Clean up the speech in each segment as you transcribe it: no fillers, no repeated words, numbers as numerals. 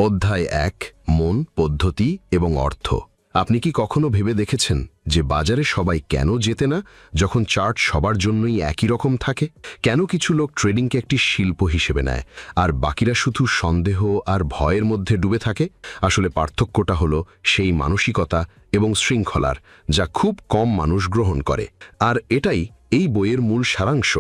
অধ্যায় ১ মন, পদ্ধতি এবং অর্থ। আপনি কি কখনো ভেবে দেখেছেন যে বাজারে সবাই কেন জেতে না যখন চার্ট সবার জন্যই একই রকম থাকে? কেন কিছু লোক ট্রেডিংকে একটি শিল্প হিসেবে নেয় আর বাকিরা শুধু সন্দেহ আর ভয়ের মধ্যে ডুবে থাকে? আসলে পার্থক্যটা হলো সেই মানসিকতা এবং শৃঙ্খলার, যা খুব কম মানুষ গ্রহণ করে। আর এটাই এই বইয়ের মূল সারাংশ,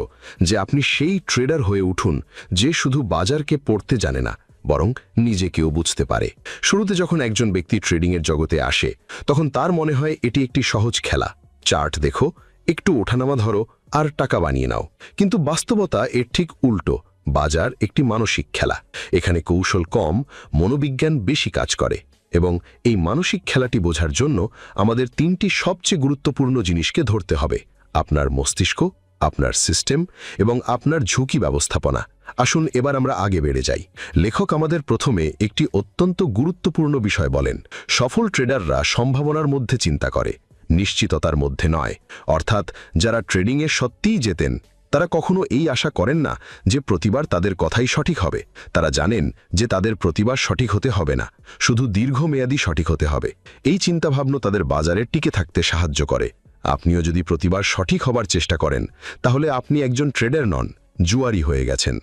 যে আপনি সেই ট্রেডার হয়ে উঠুন যে শুধু বাজারকে পড়তে জানে না, বরং নিজেকেও বুঝতে পারে। শুরুতে যখন একজন ব্যক্তি ট্রেডিংয়ের জগতে আসে, তখন তার মনে হয় এটি একটি সহজ খেলা। চার্ট দেখো, একটু ওঠানামা ধরো আর টাকা বানিয়ে নাও। কিন্তু বাস্তবতা এর ঠিক উল্টো। বাজার একটি মানসিক খেলা। এখানে কৌশল কম, মনোবিজ্ঞান বেশি কাজ করে। এবং এই মানসিক খেলাটি বোঝার জন্য আমাদের তিনটি সবচেয়ে গুরুত্বপূর্ণ জিনিসকে ধরতে হবে: আপনার মস্তিষ্ক, আপনার সিস্টেম এবং আপনার ঝুঁকি ব্যবস্থাপনা। আসুন এবার আমরা আগে বেড়ে যাই। লেখক আমাদের প্রথমে একটি অত্যন্ত গুরুত্বপূর্ণ বিষয় বলেন। সফল ট্রেডাররা সম্ভাবনার মধ্যে চিন্তা করে, নিশ্চিততার মধ্যে নয়। অর্থাৎ যারা ট্রেডিংয়ে সত্যিই জেতেন, তারা কখনো এই আশা করেন না যে প্রতিবার তাদের কথাই সঠিক হবে। তারা জানেন যে তাদের প্রতিবার সঠিক হতে হবে না, শুধু দীর্ঘমেয়াদী সঠিক হতে হবে। এই চিন্তাভাবনা তাদের বাজারে টিকে থাকতে সাহায্য করে। আপনিও যদি প্রতিবার সঠিক হবার চেষ্টা করেন, তাহলে আপনি একজন ট্রেডার নন, জুয়ারি হয়ে গেছেন।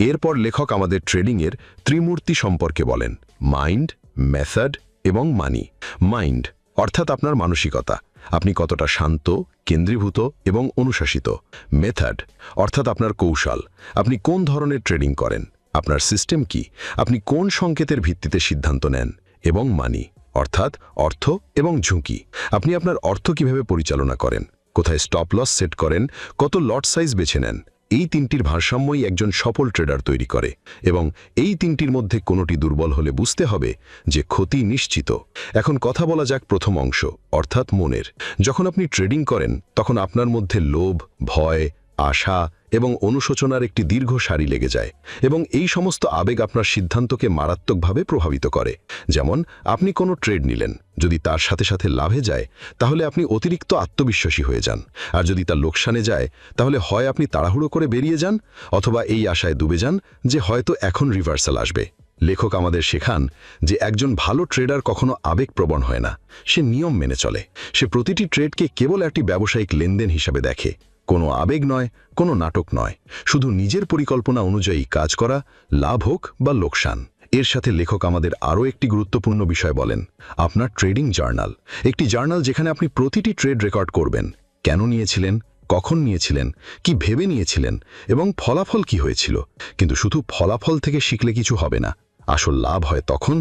এরপর লেখক আমাদের ট্রেডিংয়ের ত্রিমূর্তি সম্পর্কে বলেন: মাইন্ড, মেথড এবং মানি। মাইন্ড অর্থাৎ আপনার মানসিকতা, আপনি কতটা শান্ত, কেন্দ্রীভূত এবং অনুশাসিত। মেথড অর্থাৎ আপনার কৌশল, আপনি কোন ধরনের ট্রেডিং করেন। আপনার সিস্টেম কি, আপনি কোন সংকেতের ভিত্তিতে সিদ্ধান্ত নেন। এবং মানি অর্থাৎ অর্থ এবং ঝুঁকি, আপনি আপনার অর্থ কিভাবে পরিচালনা করেন, কোথায় স্টপ লস সেট করেন, কত লট সাইজ বেছে নেন। এই তিনটির ভারসাম্যই একজন সফল ট্রেডার তৈরি করে। এবং এই তিনটির মধ্যে কোনোটি দুর্বল হলে বুঝতে হবে যে ক্ষতি নিশ্চিত। এখন কথা বলা যাক প্রথম অংশ, অর্থাৎ মনের। যখন আপনি ট্রেডিং করেন, তখন আপনার মধ্যে লোভ, ভয়, আশা এবং অনুশোচনার একটি দীর্ঘ সারি লেগে যায়। এবং এই সমস্ত আবেগ আপনার সিদ্ধান্তকে মারাত্মকভাবে প্রভাবিত করে। যেমন আপনি কোনো ট্রেড নিলেন, যদি তার সাথে সাথে লাভে যায়, তাহলে আপনি অতিরিক্ত আত্মবিশ্বাসী হয়ে যান। আর যদি তা লোকসানে যায়, তাহলে হয় আপনি তাড়াহুড়ো করে বেরিয়ে যান, অথবা এই আশায় ডুবে যান যে হয়তো এখন রিভার্সাল আসবে। লেখক আমাদের শেখান যে একজন ভালো ট্রেডার কখনো আবেগপ্রবণ হয় না। সে নিয়ম মেনে চলে। সে প্রতিটি ট্রেডকে কেবল একটি ব্যবসায়িক লেনদেন হিসাবে দেখে। কোনো আবেগ নয়, কোনো নাটক নয়, শুধু নিজের পরিকল্পনা অনুযায়ী কাজ করা, লাভ হোক বা লোকসান। এর সাথে লেখক আমাদের আরও একটি গুরুত্বপূর্ণ বিষয় বলেন: আপনার ট্রেডিং জার্নাল। একটি জার্নাল যেখানে আপনি প্রতিটি ট্রেড রেকর্ড করবেন। কেন নিয়েছিলেন, কখন নিয়েছিলেন, কি ভেবে নিয়েছিলেন এবং ফলাফল কি হয়েছিল। কিন্তু শুধু ফলাফল থেকে শিখলে কিছু হবে না। আসল লাভ হয় তখন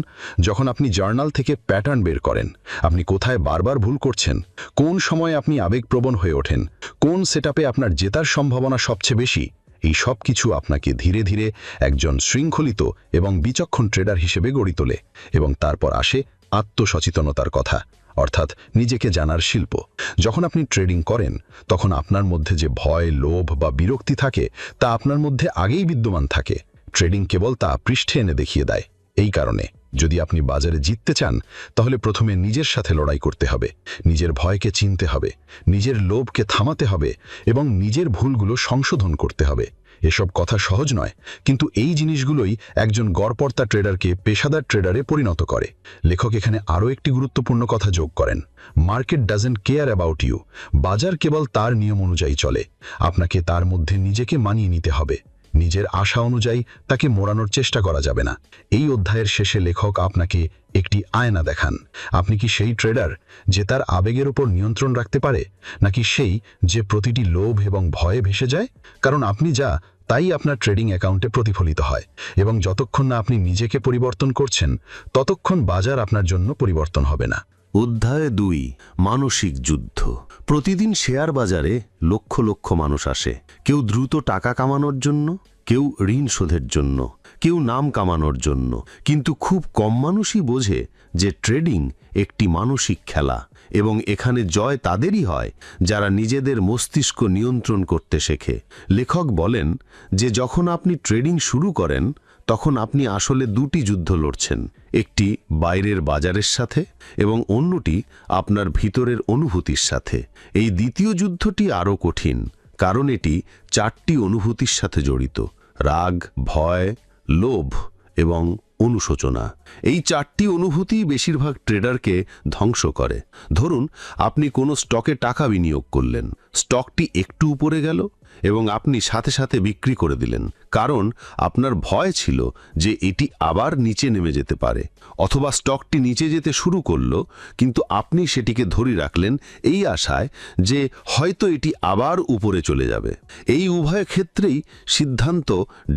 যখন আপনি জার্নাল থেকে প্যাটার্ন বের করেন। আপনি কোথায় বারবার ভুল করছেন, কোন সময় আপনি আবেগপ্রবণ হয়ে ওঠেন, কোন সেটআপে আপনার জেতার সম্ভাবনা সবচেয়ে বেশি। এই সব কিছু আপনাকে ধীরে ধীরে একজন শৃঙ্খলিত এবং বিচক্ষণ ট্রেডার হিসেবে গড়ে তোলে। এবং তারপর আসে আত্মসচেতনতার কথা, অর্থাৎ নিজেকে জানার শিল্প। যখন আপনি ট্রেডিং করেন, তখন আপনার মধ্যে যে ভয়, লোভ বা বিরক্তি থাকে, তা আপনার মধ্যে আগেই বিদ্যমান থাকে। ট্রেডিং কেবল তা পৃষ্ঠে এনে দেখিয়ে দেয়। এই কারণে যদি আপনি বাজারে জিততে চান, তাহলে প্রথমে নিজের সাথে লড়াই করতে হবে। নিজের ভয়কে চিনতে হবে, নিজের লোভকে থামাতে হবে এবং নিজের ভুলগুলো সংশোধন করতে হবে। এসব কথা সহজ নয়, কিন্তু এই জিনিসগুলোই একজন গড়পড়তা ট্রেডারকে পেশাদার ট্রেডারে পরিণত করে। লেখক এখানে আরও একটি গুরুত্বপূর্ণ কথা যোগ করেন: market doesn't care about you. বাজার কেবল তার নিয়ম অনুযায়ী চলে। আপনাকে তার মধ্যে নিজেকে মানিয়ে নিতে হবে। নিজের আশা অনুযায়ী তাকে মোড়ানোর চেষ্টা করা যাবে না। এই অধ্যায়ের শেষে লেখক আপনাকে একটি আয়না দেখান। আপনি কি সেই ট্রেডার যে তার আবেগের উপর নিয়ন্ত্রণ রাখতে পারে, নাকি সেই যে প্রতিটি লোভ এবং ভয়ে ভেসে যায়? কারণ আপনি যা, তাই আপনার ট্রেডিং অ্যাকাউন্টে প্রতিফলিত হয়। এবং যতক্ষণ না আপনি নিজেকে পরিবর্তন করছেন, ততক্ষণ বাজার আপনার জন্য পরিবর্তন হবে না। অধ্যায় ২ মানসিক যুদ্ধ। প্রতিদিন শেয়ার বাজারে লক্ষ লক্ষ মানুষ আসে। কেউ দ্রুত টাকা কামানোর জন্য, কেউ ঋণ শোধের জন্য, কেউ নাম কামানোর জন্য। কিন্তু খুব কম মানুষই বোঝে যে ট্রেডিং একটি মানসিক খেলা, এবং এখানে জয় তাদেরই হয় যারা নিজেদের মস্তিষ্ক নিয়ন্ত্রণ করতে শেখে। লেখক বলেন যে যখন আপনি ট্রেডিং শুরু করেন, তখন আপনি আসলে দুটি যুদ্ধ লড়ছেন। একটি বাইরের বাজারের সাথে এবং অন্যটি আপনার ভিতরের অনুভূতির সাথে। এই দ্বিতীয় যুদ্ধটি আরও কঠিন, কারণ এটি 4টি অনুভূতির সাথে জড়িত: রাগ, ভয়, লোভ এবং অনুশোচনা। এই 4টি অনুভূতি বেশিরভাগ ট্রেডারকে ধ্বংস করে। ধরুন আপনি কোনো স্টকে টাকা বিনিয়োগ করলেন, স্টকটি একটু উপরে গেল এবং আপনি সাথে সাথে বিক্রি করে দিলেন, কারণ আপনার ভয় ছিল যে এটি আবার নিচে নেমে যেতে পারে। অথবা স্টকটি নিচে যেতে শুরু করলো, কিন্তু আপনি সেটিকে ধরে রাখলেন এই আশায় যে হয়তো এটি আবার উপরে চলে যাবে। এই উভয় ক্ষেত্রেই সিদ্ধান্ত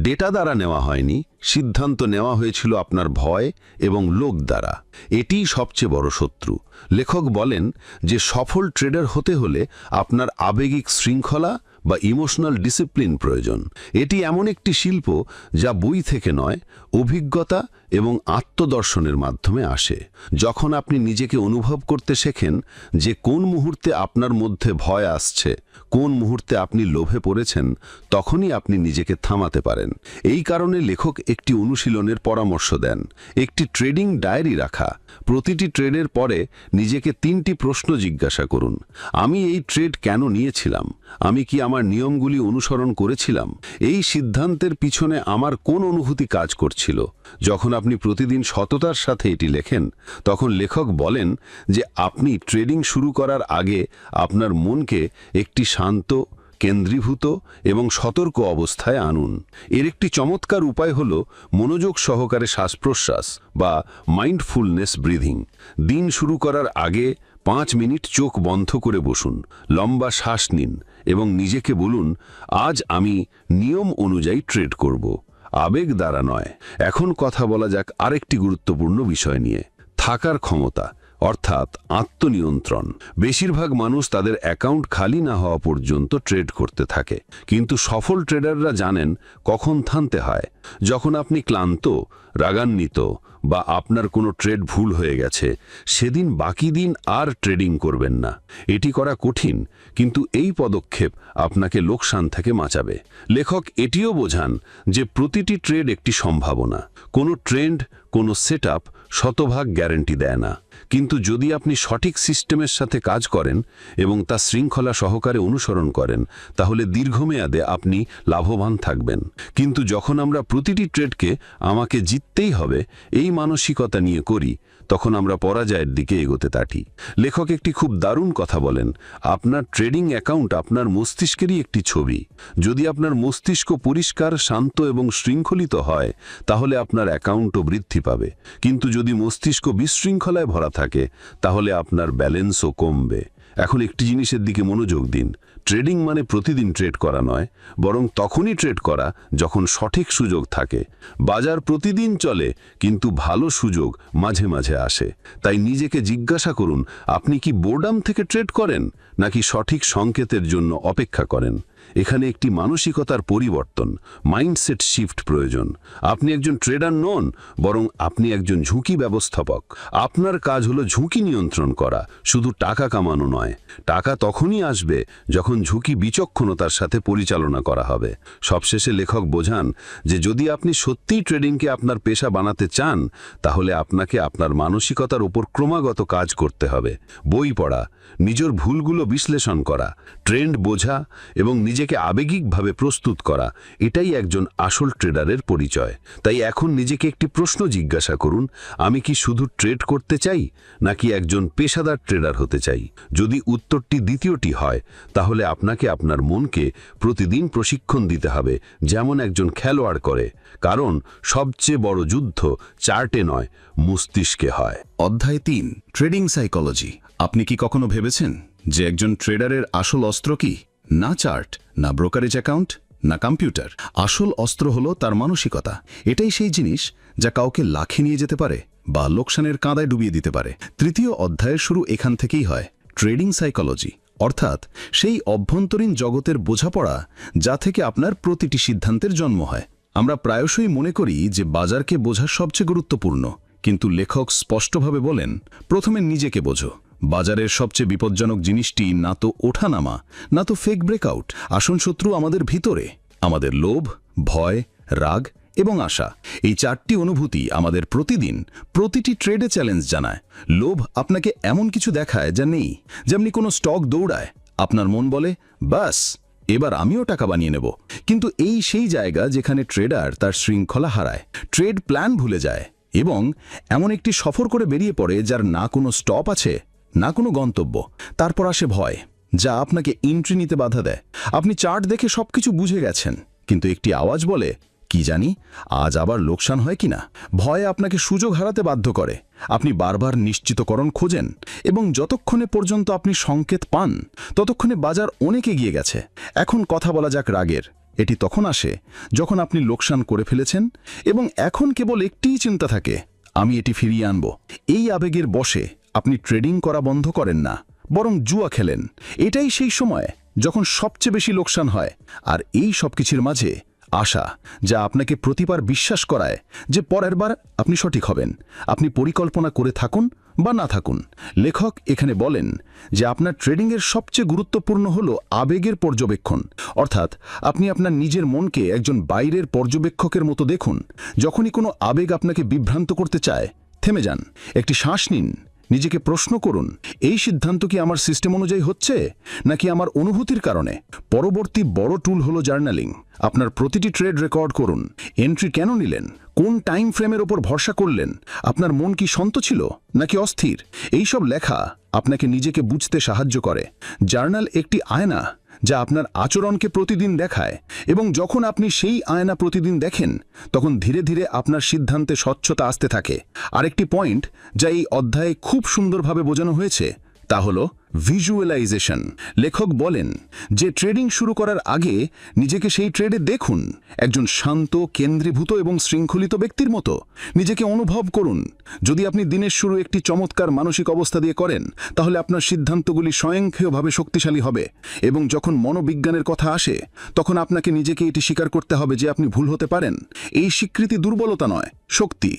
ডেটা দ্বারা নেওয়া হয়নি, সিদ্ধান্ত নেওয়া হয়েছিল আপনার ভয় এবং লোভ দ্বারা। এটিই সবচেয়ে বড় শত্রু। লেখক বলেন যে সফল ট্রেডার হতে হলে আপনার আবেগিক শৃঙ্খলা বা ইমোশনাল ডিসিপ্লিন প্রয়োজন। এটি এমন একটি শিল্প যা বই থেকে নয়, অভিজ্ঞতা এবং আত্মদর্শনের মাধ্যমে আসে। যখন আপনি নিজেকে অনুভব করতে শেখেন যে কোন মুহূর্তে আপনার মধ্যে ভয় আসছে, কোন মুহূর্তে আপনি লোভে পড়েছেন, তখনই আপনি নিজেকে থামাতে পারেন। এই কারণে লেখক একটি অনুশীলনের পরামর্শ দেন, একটি ট্রেডিং ডায়েরি রাখা। প্রতিটি ট্রেডের পরে নিজেকে 3টি প্রশ্ন জিজ্ঞাসা করুন। আমি এই ট্রেড কেন নিয়েছিলাম? আমি কি আমার নিয়মগুলি অনুসরণ করেছিলাম? এই সিদ্ধান্তের পিছনে আমার কোন অনুভূতি কাজ করছিল? যখন আপনি প্রতিদিন সততার সাথে এটি লেখেন, তখন লেখক বলেন যে আপনি ট্রেডিং শুরু করার আগে আপনার মনকে একটি শান্ত, কেন্দ্রীভূত এবং সতর্ক অবস্থায় আনুন। এর একটি চমৎকার উপায় হল মনোযোগ সহকারে শ্বাস-প্রশ্বাস বা মাইন্ডফুলনেস ব্রিদিং। দিন শুরু করার আগে 5 মিনিট চোখ বন্ধ করে বসুন, লম্বা শ্বাস নিন এবং নিজেকে বলুন, আজ আমি নিয়ম অনুযায়ী ট্রেড করব, আবেগ দ্বারা নয়। এখন কথা বলা যাক আরেকটি গুরুত্বপূর্ণ বিষয় নিয়ে, থাকার ক্ষমতা অর্থাৎ আত্মনিয়ন্ত্রণ। বেশিরভাগ মানুষ তাদের অ্যাকাউন্ট খালি না হওয়া পর্যন্ত ট্রেড করতে থাকে, কিন্তু সফল ট্রেডাররা জানেন কখন থামতে হয়। যখন আপনি ক্লান্ত, রাগান্বিত বা আপনার কোনো ট্রেড ভুল হয়ে গেছে, সেদিন বাকি দিন আর ট্রেডিং করবেন না। এটি করা কঠিন, কিন্তু এই পদক্ষেপ আপনাকে লোকসান থেকে বাঁচাবে। লেখক এটিও বোঝান যে প্রতিটি ট্রেড একটি সম্ভাবনা। কোনো ট্রেন্ড, কোনো সেটআপ শতভাগ গ্যারান্টি দেয় না, কিন্তু যদি আপনি সঠিক সিস্টেমের সাথে কাজ করেন এবং তা শৃঙ্খলা সহকারে অনুসরণ করেন, তাহলে দীর্ঘমেয়াদে আপনি লাভবান থাকবেন। কিন্তু যখন আমরা প্রতিটি ট্রেডকে আমাকে জিততেই হবে এই মানসিকতা নিয়ে করি, তখন আমরা পরাজয়ের দিকে এগোতে থাকি। লেখক একটি খুব দারুণ কথা বলেন, আপনার ট্রেডিং অ্যাকাউন্ট আপনার মস্তিষ্কেরই একটি ছবি। যদি আপনার মস্তিষ্ক পরিষ্কার, শান্ত এবং শৃঙ্খলিত হয়, তাহলে আপনার অ্যাকাউন্টও বৃদ্ধি পাবে। কিন্তু যদি মস্তিষ্ক বিশৃঙ্খলায় ভরা থাকে, তাহলে আপনার ব্যালেন্সও কমবে। এখন একটি জিনিসের দিকে মনোযোগ দিন, ট্রেডিং মানে প্রতিদিন ট্রেড করা নয়, বরং তখনই ট্রেড করা যখন সঠিক সুযোগ থাকে। বাজার প্রতিদিন চলে, কিন্তু ভালো সুযোগ মাঝে মাঝে আসে। তাই নিজেকে জিজ্ঞাসা করুন, আপনি কি বোর্ডাম থেকে ট্রেড করেন নাকি সঠিক সংকেতের জন্য অপেক্ষা করেন? এখানে একটি মানসিকতার পরিবর্তন, মাইন্ডসেট শিফট প্রয়োজন। আপনি একজন ট্রেডার নন, বরং আপনি একজন ঝুঁকি ব্যবস্থাপক। আপনার কাজ হলো ঝুঁকি নিয়ন্ত্রণ করা, শুধু টাকা কামানো নয়। টাকা তখনই আসবে যখন ঝুঁকি বিচক্ষণতার সাথে পরিচালনা করা হবে। সবশেষে লেখক বোঝান যে যদি আপনি সত্যিই ট্রেডিংকে আপনার পেশা বানাতে চান, তাহলে আপনাকে আপনার মানসিকতার উপর ক্রমাগত কাজ করতে হবে। বই পড়া, নিজের ভুলগুলো বিশ্লেষণ করা, ট্রেন্ড বোঝা এবং নিজেকে আবেগিকভাবে প্রস্তুত করা, এটাই একজন আসল ট্রেডারের পরিচয়। তাই এখন নিজেকে একটি প্রশ্ন জিজ্ঞাসা করুন, আমি কি শুধু ট্রেড করতে চাই নাকি একজন পেশাদার ট্রেডার হতে চাই? যদি উত্তরটি দ্বিতীয়টি হয়, তাহলে আপনাকে আপনার মনকে প্রতিদিন প্রশিক্ষণ দিতে হবে যেমন একজন খেলোয়াড় করে, কারণ সবচেয়ে বড় যুদ্ধ চার্টে নয়, মস্তিষ্কে হয়। অধ্যায় 3, ট্রেডিং সাইকোলজি। আপনি কি কখনো ভেবেছেন যে একজন ট্রেডারের আসল অস্ত্র কি? না চার্ট, না ব্রোকারেজ অ্যাকাউন্ট, না কম্পিউটার। আসল অস্ত্র হলো তার মানসিকতা। এটাই সেই জিনিস যা কাউকে লাখে নিয়ে যেতে পারে বা লোকসানের কাঁদায় ডুবিয়ে দিতে পারে। তৃতীয় অধ্যায়ের শুরু এখান থেকেই হয়, ট্রেডিং সাইকোলজি, অর্থাৎ সেই অভ্যন্তরীণ জগতের বোঝাপড়া যা থেকে আপনার প্রতিটি সিদ্ধান্তের জন্ম হয়। আমরা প্রায়শই মনে করি যে বাজারকে বোঝা সবচেয়ে গুরুত্বপূর্ণ, কিন্তু লেখক স্পষ্টভাবে বলেন, প্রথমে নিজেকে বোঝো। বাজারের সবচেয়ে বিপজ্জনক জিনিসটি না তো ওঠানামা, না তো ফেক ব্রেকআউট। আসল শত্রু আমাদের ভিতরে, আমাদের লোভ, ভয়, রাগ এবং আশা। এই 4টি অনুভূতি আমাদের প্রতিদিন প্রতিটি ট্রেডে চ্যালেঞ্জ জানায়। লোভ আপনাকে এমন কিছু দেখায় যা নেই, যেমনি কোনো স্টক দৌড়ায়। আপনার মন বলে, বাস এবার আমিও টাকা বানিয়ে নেব। কিন্তু এই সেই জায়গা যেখানে ট্রেডার তার শৃঙ্খলা হারায়, ট্রেড প্ল্যান ভুলে যায় এবং এমন একটি সফর করে বেরিয়ে পড়ে যার না কোনো স্টপ আছে, না কোনো গন্তব্য। তারপর আসে ভয়, যা আপনাকে এন্ট্রি নিতে বাধা দেয়। আপনি চার্ট দেখে সবকিছু বুঝে গেছেন, কিন্তু একটি আওয়াজ বলে, কি জানি আজ আবার লোকসান হয় কিনা। ভয় আপনাকে সুযোগ হারাতে বাধ্য করে। আপনি বারবার নিশ্চিতকরণ খোঁজেন এবং যতক্ষণে পর্যন্ত আপনি সংকেত পান ততক্ষণে বাজার অনেক এগিয়ে গেছে। এখন কথা বলা যাক রাগের। এটি তখন আসে যখন আপনি লোকসান করে ফেলেছেন এবং এখন কেবল একটিই চিন্তা থাকে, আমি এটি ফিরিয়ে আনব। এই আবেগের বশে আপনি ট্রেডিং করা বন্ধ করেন না, বরং জুয়া খেলেন। এটাই সেই সময় যখন সবচেয়ে বেশি লোকসান হয়। আর এই সব কিছুর মাঝে আশা, যা আপনাকে প্রতিবার বিশ্বাস করায় যে পরের বার আপনি সঠিক হবেন। আপনি পরিকল্পনা করে থাকুন বা না থাকুন। লেখক এখানে বলেন যে আপনার ট্রেডিংয়ের সবচেয়ে গুরুত্বপূর্ণ হল আবেগের পর্যবেক্ষণ। অর্থাৎ আপনি আপনার নিজের মনকে একজন বাইরের পর্যবেক্ষকের মতো দেখুন। যখনই কোনো আবেগ আপনাকে বিভ্রান্ত করতে চায়, থেমে যান, একটি শ্বাস নিন, নিজেকে প্রশ্ন করুন, এই সিদ্ধান্ত কি আমার সিস্টেম অনুযায়ী হচ্ছে নাকি আমার অনুভূতির কারণে। পরবর্তী বড় টুল হলো জার্নালিং। আপনার প্রতিটি ট্রেড রেকর্ড করুন। এন্ট্রি কেন নিলেন, কোন টাইম ফ্রেমের ওপর ভরসা করলেন, আপনার মন কি শান্ত ছিল নাকি অস্থির। এইসব লেখা আপনাকে নিজেকে বুঝতে সাহায্য করে। জার্নাল একটি আয়না যা আপনার আচরণকে প্রতিদিন দেখায়, এবং যখন আপনি সেই আয়না প্রতিদিন দেখেন তখন ধীরে ধীরে আপনার সিদ্ধান্তে স্বচ্ছতা আসতে থাকে। আরেকটি পয়েন্ট যা এই অধ্যায়ে খুব সুন্দরভাবে বোঝানো হয়েছে তা হল ভিজুয়ালাইজেশন। লেখক বলেন যে ট্রেডিং শুরু করার আগে নিজেকে সেই ট্রেডে দেখুন, একজন শান্ত, কেন্দ্রীভূত এবং শৃঙ্খলিত ব্যক্তির মতো নিজেকে অনুভব করুন। যদি আপনি দিনের শুরু একটি চমৎকার মানসিক অবস্থা দিয়ে করেন, তাহলে আপনার সিদ্ধান্তগুলি স্বয়ংক্রিয়ভাবে শক্তিশালী হবে। এবং যখন মনোবিজ্ঞানের কথা আসে, তখন আপনাকে নিজেকে এটি স্বীকার করতে হবে যে আপনি ভুল হতে পারেন। এই স্বীকৃতি দুর্বলতা নয়, শক্তি।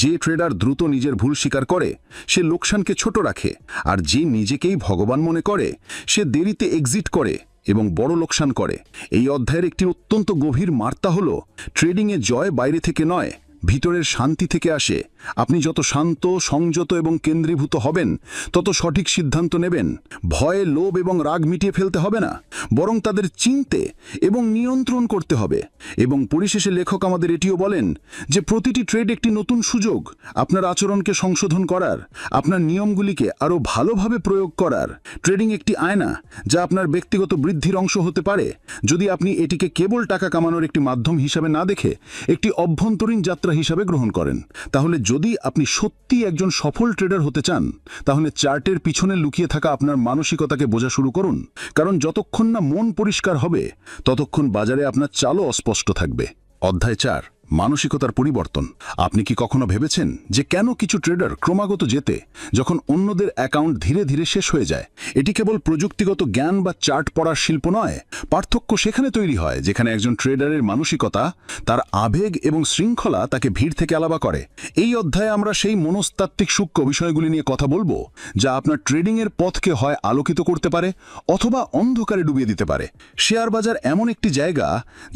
যে ট্রেডার দ্রুত নিজের ভুল স্বীকার করে সে লোকসানকে ছোট রাখে, আর যে নিজেকেই ভগবান মনে করে সে দেরিতে এক্সিট করে এবং বড় লোকসান করে। এই অধ্যায়ের একটি অত্যন্ত গভীর বার্তা হল ট্রেডিংয়ে জয় বাইরে থেকে নয়, ভিতরের শান্তি থেকে আসে। আপনি যত শান্ত, সংযত এবং কেন্দ্রীভূত হবেন তত সঠিক সিদ্ধান্ত নেবেন। ভয়ে, লোভ এবং রাগ মিটিয়ে ফেলতে হবে না, বরং তাদের চিনতে এবং নিয়ন্ত্রণ করতে হবে। এবং পরিশেষে লেখক আমাদের এটিও বলেন যে প্রতিটি ট্রেড একটি নতুন সুযোগ আপনার আচরণকে সংশোধন করার, আপনার নিয়মগুলিকে আরও ভালোভাবে প্রয়োগ করার। ট্রেডিং একটি আয়না যা আপনার ব্যক্তিগত বৃদ্ধির অংশ হতে পারে যদি আপনি এটিকে কেবল টাকা কামানোর একটি মাধ্যম হিসাবে না দেখে একটি অভ্যন্তরীণ যাত্রা হিসাবে গ্রহণ করেন। তাহলে যদি আপনি সত্যি একজন সফল ট্রেডার হতে চান, তাহলে চার্টের পিছনে লুকিয়ে থাকা আপনার মানসিকতাকে বোঝা শুরু করুন। কারণ যতক্ষণ না মন পরিষ্কার হবে ততক্ষণ বাজারে আপনার চালও অস্পষ্ট থাকবে। অধ্যায় 4, মানসিকতার পরিবর্তন। আপনি কি কখনো ভেবেছেন যে কেন কিছু ট্রেডার ক্রমাগত জেতে যখন অন্যদের অ্যাকাউন্ট ধীরে ধীরে শেষ হয়ে যায়? এটি কেবল প্রযুক্তিগত জ্ঞান বা চার্ট পড়ার শিল্প নয়। পার্থক্য সেখানে তৈরি হয় যেখানে একজন ট্রেডারের মানসিকতা, তার আবেগ এবং শৃঙ্খলা তাকে ভিড় থেকে আলাদা করে। এই অধ্যায়ে আমরা সেই মনস্তাত্ত্বিক সূক্ষ্ম বিষয়গুলি নিয়ে কথা বলবো যা আপনার ট্রেডিংয়ের পথকে হয় আলোকিত করতে পারে অথবা অন্ধকারে ডুবিয়ে দিতে পারে। শেয়ার বাজার এমন একটি জায়গা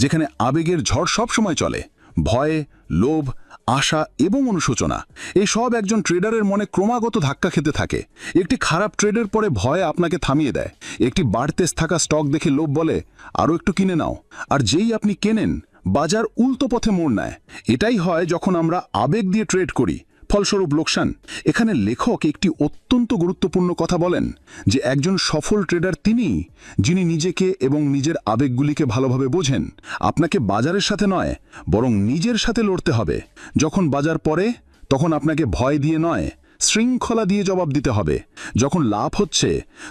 যেখানে আবেগের ঝড় সবসময় চলে। ভয়, লোভ, আশা এবং অনুশোচনা, এই সব একজন ট্রেডারের মনে ক্রমাগত ধাক্কা খেতে থাকে। একটি খারাপ ট্রেডের পরে ভয় আপনাকে থামিয়ে দেয়। একটি বাড়তে থাকা স্টক দেখে লোভ বলে আরও একটু কিনে নাও, আর যেই আপনি কেনেন বাজার উল্টো পথে মোড় নেয়। এটাই হয় যখন আমরা আবেগ দিয়ে ট্রেড করি, ফলস্বরূপ লোকসান। এখানে লেখক একটি অত্যন্ত গুরুত্বপূর্ণ কথা বলেন যে একজন সফল ট্রেডার তিনিই যিনি নিজেকে এবং নিজের আবেগগুলিকে ভালোভাবে বোঝেন। আপনাকে বাজারের সাথে নয়, বরং নিজের সাথে লড়তে হবে। যখন বাজার পড়ে তখন আপনাকে ভয় দিয়ে নয়, শৃঙ্খলা দিয়ে জবাব দিতে হবে। যখন লাভ হচ্ছে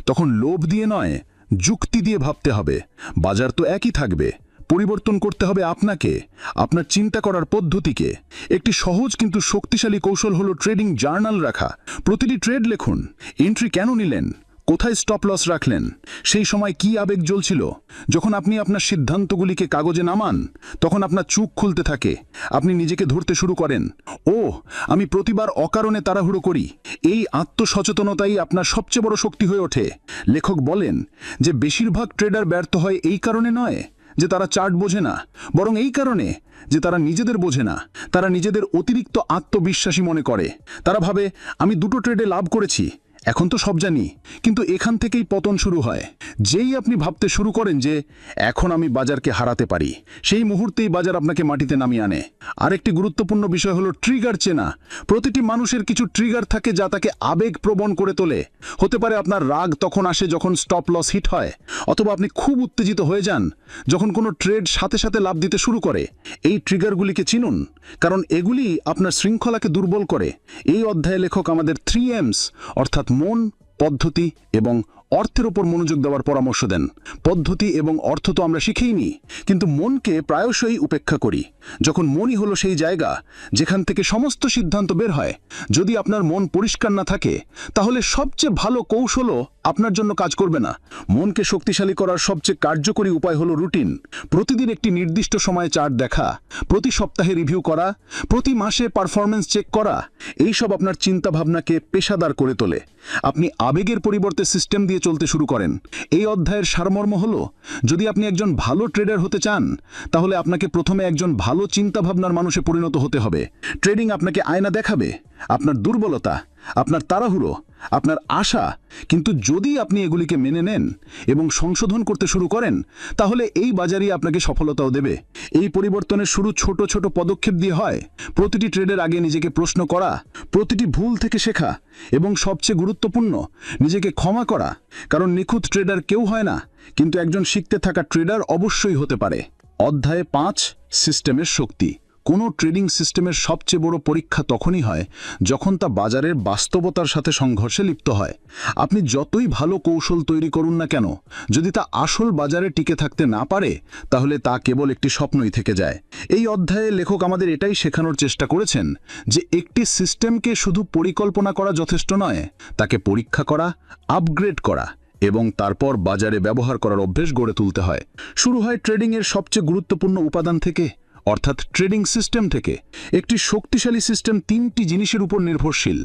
তখন লোভ দিয়ে নয়, যুক্তি দিয়ে ভাবতে হবে। বাজার তো একই থাকবে, পরিবর্তন করতে হবে আপনাকে, আপনার চিন্তা করার পদ্ধতিকে। একটি সহজ কিন্তু শক্তিশালী কৌশল হলো ট্রেডিং জার্নাল রাখা। প্রতিটি ট্রেড লিখুন, এন্ট্রি কেন নিলেন, কোথায় স্টপ লস রাখলেন, সেই সময় কি আবেগ জ্বলছিল। যখন আপনি আপনার সিদ্ধান্তগুলিকে কাগজে নামান তখন আপনার চোখ খুলতে থাকে। আপনি নিজেকে ধরতে শুরু করেন, ও আমি প্রতিবার অকারণে তাড়াহুড়ো করি। এই আত্মসচেতনতাই আপনার সবচেয়ে বড় শক্তি হয়ে ওঠে। লেখক বলেন যে বেশিরভাগ ট্রেডার ব্যর্থ হয় এই কারণে নয় যে তারা চার্ট বোঝে না, বরং এই কারণে যে তারা নিজেদের বোঝে না। তারা নিজেদের অতিরিক্ত আত্মবিশ্বাসী মনে করে। তারা ভাবে আমি দুটো ট্রেডে লাভ করেছি, এখন তো সব জানি, কিন্তু এখান থেকেই পতন শুরু হয়। যেই আপনি ভাবতে শুরু করেন যে এখন আমি বাজারকে হারাতে পারি, সেই মুহূর্তেই বাজার আপনাকে মাটিতে নামিয়ে আনে। আরেকটি গুরুত্বপূর্ণ বিষয় হলো ট্রিগার চেনা। প্রতিটি মানুষের কিছু ট্রিগার থাকে যা তাকে আবেগপ্রবণ করে তোলে। হতে পারে আপনার রাগ তখন আসে যখন স্টপ লস হিট হয়, অথবা আপনি খুব উত্তেজিত হয়ে যান যখন কোনো ট্রেড সাথে সাথে লাভ দিতে শুরু করে। এই ট্রিগারগুলিকে চিনুন, কারণ এগুলি আপনার শৃঙ্খলাকে দুর্বল করে। এই অধ্যায়ে লেখক আমাদের 3Ms অর্থাৎ মন, পদ্ধতি এবং অর্থের উপর মনোযোগ দেওয়ার পরামর্শ দেন। পদ্ধতি এবং অর্থ তো আমরা শিখেইনি, কিন্তু মনকে প্রায়শই উপেক্ষা করি, যখন মনই হলো সেই জায়গা যেখান থেকে সমস্ত সিদ্ধান্ত বের হয়। যদি আপনার মন পরিষ্কার না থাকে, তাহলে সবচেয়ে ভালো কৌশলও আপনার জন্য কাজ করবে না। মনকে শক্তিশালী করার সবচেয়ে কার্যকরী উপায় হলো রুটিন। প্রতিদিন একটি নির্দিষ্ট সময়ে চার্ট দেখা, প্রতি সপ্তাহে রিভিউ করা, প্রতি মাসে পারফরম্যান্স চেক করা। এইসব আপনার চিন্তাভাবনাকে পেশাদার করে তোলে। আপনি আবেগের পরিবর্তে সিস্টেম দিয়ে চলতে শুরু করেন। এই অধ্যায়ের সারমর্ম হলো, যদি আপনি একজন ভালো ট্রেডার হতে চান, তাহলে আপনাকে প্রথমে একজন ভালো চিন্তাভাবনার মানুষে পরিণত হতে হবে। ট্রেডিং আপনাকে আয়না দেখাবে আপনার দুর্বলতা, আপনার তাড়াহুড়ো, আপনার আশা, কিন্তু যদি আপনি এগুলিকে মেনে নেন এবং সংশোধন করতে শুরু করেন, তাহলে এই বাজারই আপনাকে সফলতাও দেবে। এই পরিবর্তনের শুরু ছোট ছোট পদক্ষেপ দিয়ে হয়। প্রতিটি ট্রেডের আগে নিজেকে প্রশ্ন করা, প্রতিটি ভুল থেকে শেখা, এবং সবচেয়ে গুরুত্বপূর্ণ, নিজেকে ক্ষমা করা। কারণ নিখুঁত ট্রেডার কেউ হয় না, কিন্তু একজন শিখতে থাকা ট্রেডার অবশ্যই হতে পারে। অধ্যায় 5, সিস্টেমের শক্তি। কোনো ট্রেডিং সিস্টেমের সবচেয়ে বড় পরীক্ষা তখনই হয় যখন তা বাজারের বাস্তবতার সাথে সংঘর্ষে লিপ্ত হয়। আপনি যতই ভালো কৌশল তৈরি করুন না কেন, যদি তা আসল বাজারে টিকে থাকতে না পারে, তাহলে তা কেবল একটি স্বপ্নই থেকে যায়। এই অধ্যায়ে লেখক আমাদের এটাই শেখানোর চেষ্টা করেছেন যে একটি সিস্টেমকে শুধু পরিকল্পনা করা যথেষ্ট নয়, তাকে পরীক্ষা করা, আপগ্রেড করা এবং তারপর বাজারে ব্যবহার করার অভ্যেস গড়ে তুলতে হয়। শুরু হয় ট্রেডিংয়ের সবচেয়ে গুরুত্বপূর্ণ উপাদান থেকে, অর্থাৎ ট্রেডিং সিস্টেম থেকে। একটি শক্তিশালী সিস্টেম 3টি জিনিসের উপর নির্ভরশীল: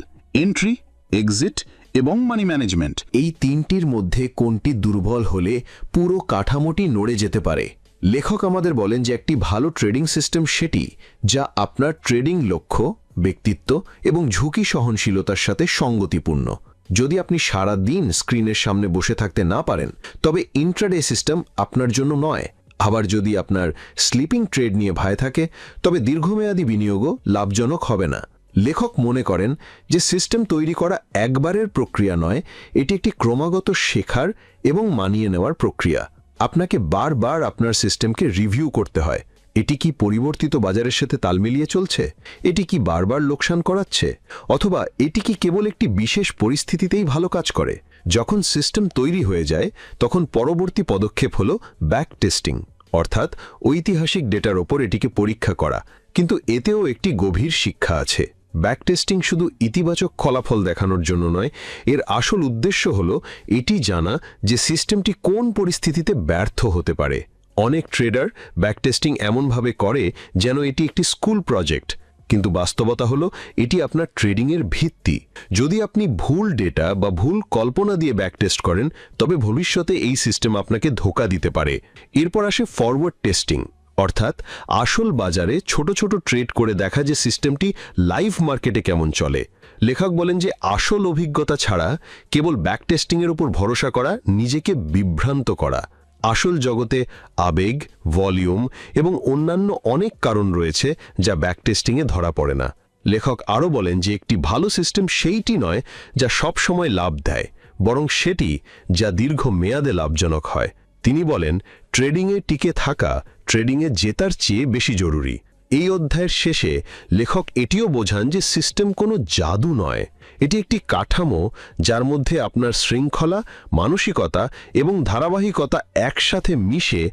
এন্ট্রি, এক্সিট এবং মানি ম্যানেজমেন্ট। এই তিনটির মধ্যে কোনটি দুর্বল হলে পুরো কাঠামোটি নড়ে যেতে পারে। লেখক আমাদের বলেন যে একটি ভালো ট্রেডিং সিস্টেম সেটি যা আপনার ট্রেডিং লক্ষ্য, ব্যক্তিত্ব এবং ঝুঁকি সহনশীলতার সাথে সঙ্গতিপূর্ণ। যদি আপনি সারা দিন স্ক্রিনের সামনে বসে থাকতে না পারেন, তবে ইন্ট্রাডে সিস্টেম আপনার জন্য নয়। আবার যদি আপনার স্লিপিং ট্রেড নিয়ে ভয় থাকে, তবে দীর্ঘমেয়াদী বিনিয়োগও লাভজনক হবে না। লেখক মনে করেন যে সিস্টেম তৈরি করা একবারের প্রক্রিয়া নয়, এটি একটি ক্রমাগত শেখার এবং মানিয়ে নেওয়ার প্রক্রিয়া। আপনাকে বারবার আপনার সিস্টেমকে রিভিউ করতে হয়। এটি কি পরিবর্তিত বাজারের সাথে তাল মিলিয়ে চলছে? এটি কি বারবার লোকসান করাচ্ছে? অথবা এটি কি কেবল একটি বিশেষ পরিস্থিতিতেই ভালো কাজ করে? যখন সিস্টেম তৈরি হয়ে যায়, তখন পরবর্তী পদক্ষেপ হল ব্যাক টেস্টিং, অর্থাৎ ঐতিহাসিক ডেটার ওপর এটিকে পরীক্ষা করা। কিন্তু এতেও একটি গভীর শিক্ষা আছে। ব্যাক টেস্টিং শুধু ইতিবাচক ফলাফল দেখানোর জন্য নয়, এর আসল উদ্দেশ্য হল এটি জানা যে সিস্টেমটি কোন পরিস্থিতিতে ব্যর্থ হতে পারে। অনেক ট্রেডার ব্যাকটেস্টিং এমনভাবে করে যেন এটি একটি স্কুল প্রজেক্ট, কিন্তু বাস্তবতা হলো এটি আপনার ট্রেডিংয়ের ভিত্তি। যদি আপনি ভুল ডেটা বা ভুল কল্পনা দিয়ে ব্যাকটেস্ট করেন, তবে ভবিষ্যতে এই সিস্টেম আপনাকে ধোঁকা দিতে পারে। এরপর আসে ফরওয়ার্ড টেস্টিং, অর্থাৎ আসল বাজারে ছোট ছোট ট্রেড করে দেখা যে সিস্টেমটি লাইভ মার্কেটে কেমন চলে। লেখক বলেন যে আসল অভিজ্ঞতা ছাড়া কেবল ব্যাকটেস্টিংয়ের উপর ভরসা করা নিজেকে বিভ্রান্ত করা। আসল জগতে আবেগ, ভলিউম এবং অন্যান্য অনেক কারণ রয়েছে যা ব্যাকটেস্টিংয়ে ধরা পড়ে না। লেখক আরও বলেন যে একটি ভালো সিস্টেম সেইটি নয় যা সব সময় লাভ দেয়, বরং সেটি যা দীর্ঘ মেয়াদে লাভজনক হয়। তিনি বলেন, ট্রেডিংয়ে টিকে থাকা ট্রেডিংয়ে জেতার চেয়ে বেশি জরুরি। এই অধ্যায়ের শেষে লেখক এটিও বোঝান যে সিস্টেম কোনো জাদু নয়, এটি একটি কাঠামো যার মধ্যে আপনার শৃঙ্খলা, মানসিকতা এবং ধারাবাহিকতা একসাথে মিশে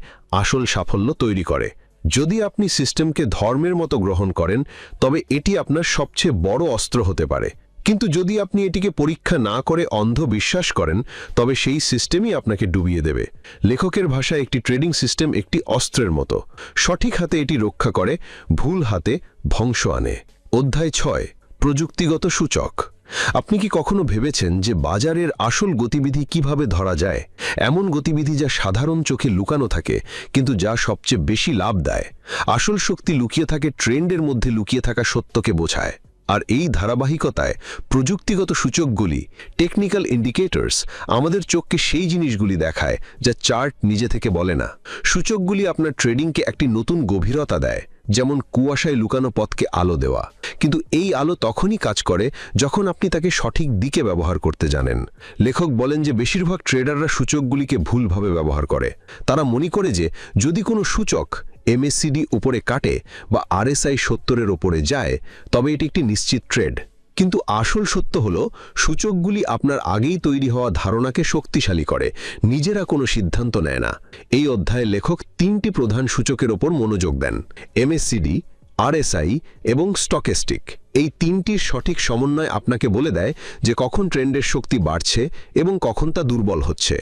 আসল সাফল্য তৈরি করে। যদি আপনি সিস্টেমকে ধর্মের মতো গ্রহণ করেন, তবে এটি আপনার সবচেয়ে বড় অস্ত্র হতে পারে। কিন্তু যদি আপনি এটিকে পরীক্ষা না করে অন্ধ বিশ্বাস করেন, তবে সেই সিস্টেমই আপনাকে ডুবিয়ে দেবে। লেখকের ভাষায় একটি ট্রেডিং সিস্টেম একটি অস্ত্রের মতো। সঠিক হাতে এটি রক্ষা করে, ভুল হাতে ধ্বংস আনে। অধ্যায় 6, প্রযুক্তিগত সূচক। আপনি কি কখনো ভেবেছেন যে বাজারের আসল গতিবিধি কিভাবে ধরা যায়? এমন গতিবিধি যা সাধারণ চোখে লুকানো থাকে, কিন্তু যা সবচেয়ে বেশি লাভ দেয়। আসল শক্তি লুকিয়ে থাকে ট্রেন্ডের মধ্যে লুকিয়ে থাকা সত্যকে বোঝায়। আর এই ধারাবাহিকতায় প্রযুক্তিগত সূচকগুলি টেকনিক্যাল ইন্ডিকেটরস আমাদের চোখকে সেই জিনিসগুলি দেখায় যা চার্ট নিজে থেকে বলে না। সূচকগুলি আপনার ট্রেডিংকে একটি নতুন গভীরতা দেয়, যেমন কুয়াশায় লুকানো পথকে আলো দেওয়া। কিন্তু এই আলো তখনই কাজ করে যখন আপনি তাকে সঠিক দিকে ব্যবহার করতে জানেন। লেখক বলেন যে বেশিরভাগ ট্রেডাররা সূচকগুলিকে ভুলভাবে ব্যবহার করে। তারা মনে করে যে যদি কোনো সূচক MACD উপরে কাটে বা RSI 70-এর ওপরে যায় তবে এটি একটি নিশ্চিত ট্রেড। কিন্তু আসল সত্য হলো সূচকগুলি আপনার আগেই তৈরি হওয়া ধারণাকে শক্তিশালী করে, নিজেরা কোনো সিদ্ধান্ত নেয় না। এই অধ্যায়ে লেখক 3টি প্রধান সূচকের ওপর মনোযোগ দেন: MACD, RSI এবং স্টকেস্টিক। এই 3টির সঠিক সমন্বয় আপনাকে বলে দেয় যে কখন ট্রেন্ডের শক্তি বাড়ছে এবং কখন তা দুর্বল হচ্ছে।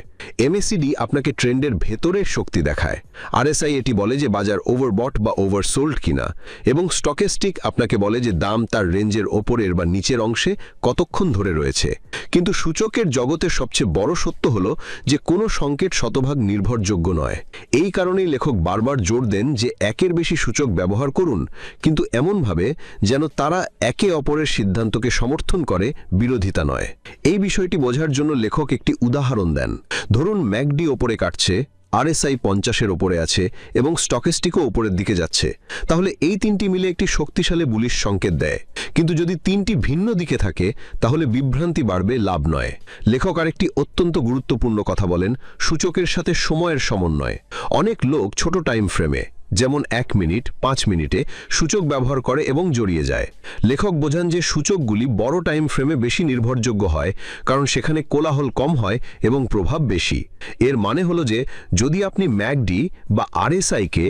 MACD আপনাকে ট্রেন্ডের ভেতরের শক্তি দেখায়, RSI এটি বলে যে বাজার ওভারবট বা ওভারসোল্ড কিনা, এবং স্টকেস্টিক আপনাকে বলে যে দাম তার রেঞ্জের ওপরের বা নিচের অংশে কতক্ষণ ধরে রয়েছে। কিন্তু সূচকের জগতের সবচেয়ে বড় সত্য হলো যে কোনো সংকেত শতভাগ নির্ভরযোগ্য নয়। এই কারণেই লেখক বারবার জোর দেন যে একের বেশি সূচক ব্যবহার করুন, কিন্তু এমনভাবে যেন তারা একে অপরের সিদ্ধান্তকে সমর্থন করে, বিরোধিতা নয়। এই বিষয়টি বোঝার জন্য লেখক একটি উদাহরণ দেন। ধরুন ম্যাকডি ওপরে কাটছে, RSI 50-এর ওপরে আছে এবং স্টকেস্টিকও ওপরের দিকে যাচ্ছে, তাহলে এই 3টি মিলে একটি শক্তিশালী বুলিশ সংকেত দেয়। কিন্তু যদি 3টি ভিন্ন দিকে থাকে তাহলে বিভ্রান্তি বাড়বে, লাভ নয়। লেখক আরেকটি অত্যন্ত গুরুত্বপূর্ণ কথা বলেন: সূচকের সাথে সময়ের সমন্বয়। অনেক লোক ছোট টাইম ফ্রেমে, যেমন 1 মিনিট, 5 মিনিটে সূচক ব্যবহার করে এবং জড়িয়ে যায়। লেখক বোঝান যে সূচকগুলি বড় টাইম ফ্রেমে বেশি নির্ভরযোগ্য হয়, কারণ সেখানে কোলাহল কম হয় এবং প্রভাব বেশি। এর মানে হলো যে যদি আপনি ম্যাকডি বা RSI-কে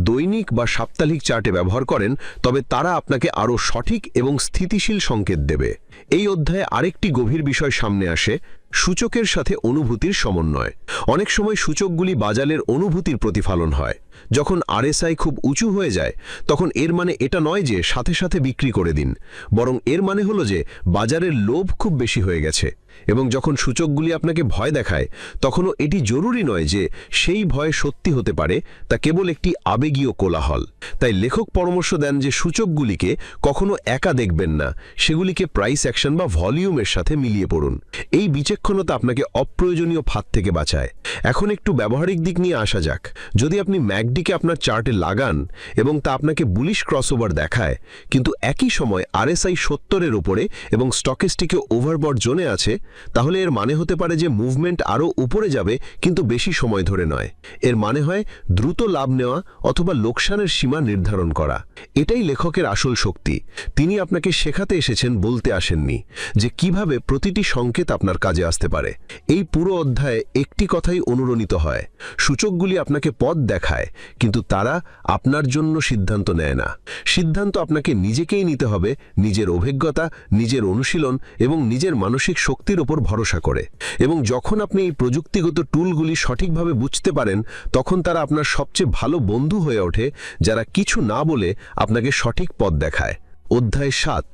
দৈনিক বা সাপ্তাহিক চার্টে ব্যবহার করেন তবে তারা আপনাকে আরও সঠিক এবং স্থিতিশীল সংকেত দেবে। এই অধ্যায়ে আরেকটি গভীর বিষয় সামনে আসে: সূচকের সাথে অনুভূতির সমন্বয়। অনেক সময় সূচকগুলি বাজারের অনুভূতির প্রতিফলন হয়। যখন RSI খুব উঁচু হয়ে যায় তখন এর মানে এটা নয় যে সাথে সাথে বিক্রি করে দিন, বরং এর মানে হলো যে বাজারের লোভ খুব বেশি হয়ে গেছে। এবং যখন সূচকগুলি আপনাকে ভয় দেখায় তখনও এটি জরুরি নয় যে সেই ভয় সত্যি হতে পারে, তা কেবল একটি আবেগীয় কোলাহল। তাই লেখক পরামর্শ দেন যে সূচকগুলিকে কখনো একা দেখবেন না, সেগুলিকে প্রাইস অ্যাকশন বা ভলিউমের সাথে মিলিয়ে পড়ুন। এই বিচক্ষণতা আপনাকে অপ্রয়োজনীয় ফাঁদ থেকে বাঁচায়। এখন একটু ব্যবহারিক দিক নিয়ে আসা যাক। যদি আপনি ম্যাকডিকে আপনার চার্টে লাগান এবং তা আপনাকে বুলিশ ক্রসওভার দেখায়, কিন্তু একই সময় RSI 70-এর ওপরে এবং স্টকেস্টিকে ওভারবট জোনে আছে, তাহলে এর মানে হতে পারে যে মুভমেন্ট আরও উপরে যাবে, কিন্তু বেশি সময় ধরে নয়। এর মানে হয় দ্রুত লাভ নেওয়া অথবা লোকসানের সীমা নির্ধারণ করা। এটাই লেখকের আসল শক্তি। তিনি আপনাকে শেখাতে এসেছেন, বলতে আসেননি, যে কিভাবে প্রতিটি সংকেত আপনার কাজে আসতে পারে। এই পুরো অধ্যায়ে একটি কথাই অনুরণিত হয়: সূচকগুলি আপনাকে পথ দেখায়, কিন্তু তারা আপনার জন্য সিদ্ধান্ত নেয় না। সিদ্ধান্ত আপনাকে নিজেকেই নিতে হবে, নিজের অভিজ্ঞতা, নিজের অনুশীলন এবং নিজের মানসিক শক্তির ওপর ভরসা করে। এবং যখন আপনি এই প্রযুক্তিগত টুলগুলি সঠিকভাবে বুঝতে পারেন তখন তারা আপনার সবচেয়ে ভালো বন্ধু হয়ে ওঠে, যারা কিছু না বলে আপনাকে সঠিক পথ দেখায়। অধ্যায় 7: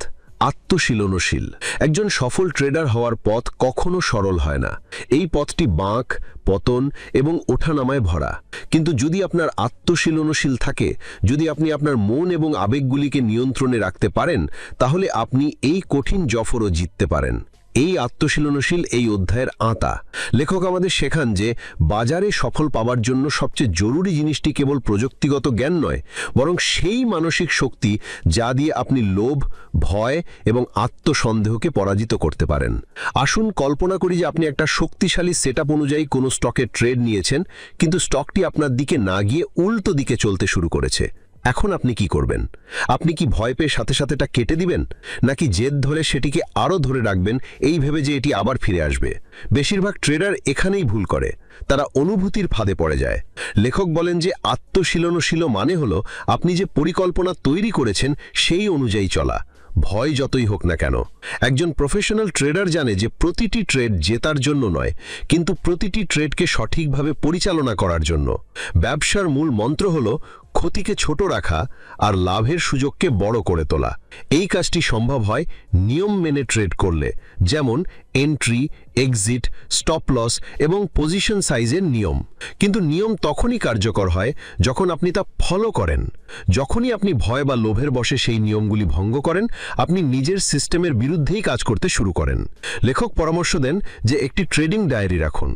আত্মশীলনশীল। একজন সফল ট্রেডার হওয়ার পথ কখনো সরল হয় না। এই পথটি বাঁক, পতন এবং ওঠানামায় ভরা। কিন্তু যদি আপনার আত্মশীলনশীল থাকে, যদি আপনি আপনার মন এবং আবেগগুলিকে নিয়ন্ত্রণে রাখতে পারেন, তাহলে আপনি এই কঠিন জফরও জিততে পারেন। এই আত্মশীলনশীল এই অধ্যায়ের আঁতা। লেখক আমাদের শেখান যে বাজারে সফল পাওয়ার জন্য সবচেয়ে জরুরি জিনিসটি কেবল প্রযুক্তিগত জ্ঞান নয়, বরং সেই মানসিক শক্তি যা দিয়ে আপনি লোভ, ভয় এবং আত্মসন্দেহকে পরাজিত করতে পারেন। আসুন কল্পনা করি যে আপনি একটা শক্তিশালী সেটআপ অনুযায়ী কোনো স্টকের ট্রেড নিয়েছেন, কিন্তু স্টকটি আপনার দিকে না গিয়ে উল্টো দিকে চলতে শুরু করেছে। এখন আপনি কি করবেন? আপনি কি ভয় পেয়ে সাথে সাথে এটা কেটে দিবেন, নাকি জেদ ধরে সেটিকে আরও ধরে রাখবেন, এই ভেবে যে এটি আবার ফিরে আসবে? বেশিরভাগ ট্রেডার এখানেই ভুল করে, তারা অনুভূতির ফাঁদে পড়ে যায়। লেখক বলেন যে আত্মশীলনশীল মানে হলো আপনি যে পরিকল্পনা তৈরি করেছেন সেই অনুযায়ী চলা, ভয় যতই হোক না কেন। একজন প্রফেশনাল ট্রেডার জানে যে প্রতিটি ট্রেড জেতার জন্য নয়, কিন্তু প্রতিটি ট্রেডকে সঠিকভাবে পরিচালনা করার জন্য। ব্যবসার মূল মন্ত্র হলো ক্ষতিকে ছোট রাখা আর লাভের সুযোগকে বড় করে তোলা। এই কাজটি সম্ভব হয় নিয়ম মেনে ট্রেড করলে, যেমন এন্ট্রি, এক্সিট, স্টপ লস এবং পজিশন সাইজের নিয়ম। কিন্তু নিয়ম তখনই কার্যকর হয় যখন আপনি তা ফলো করেন। যখনই আপনি ভয় বা লোভের বশে সেই নিয়মগুলি ভঙ্গ করেন, আপনি নিজের সিস্টেমের বিরুদ্ধেই কাজ করতে শুরু করেন। লেখক পরামর্শ দেন যে একটি ট্রেডিং ডায়েরি রাখুন।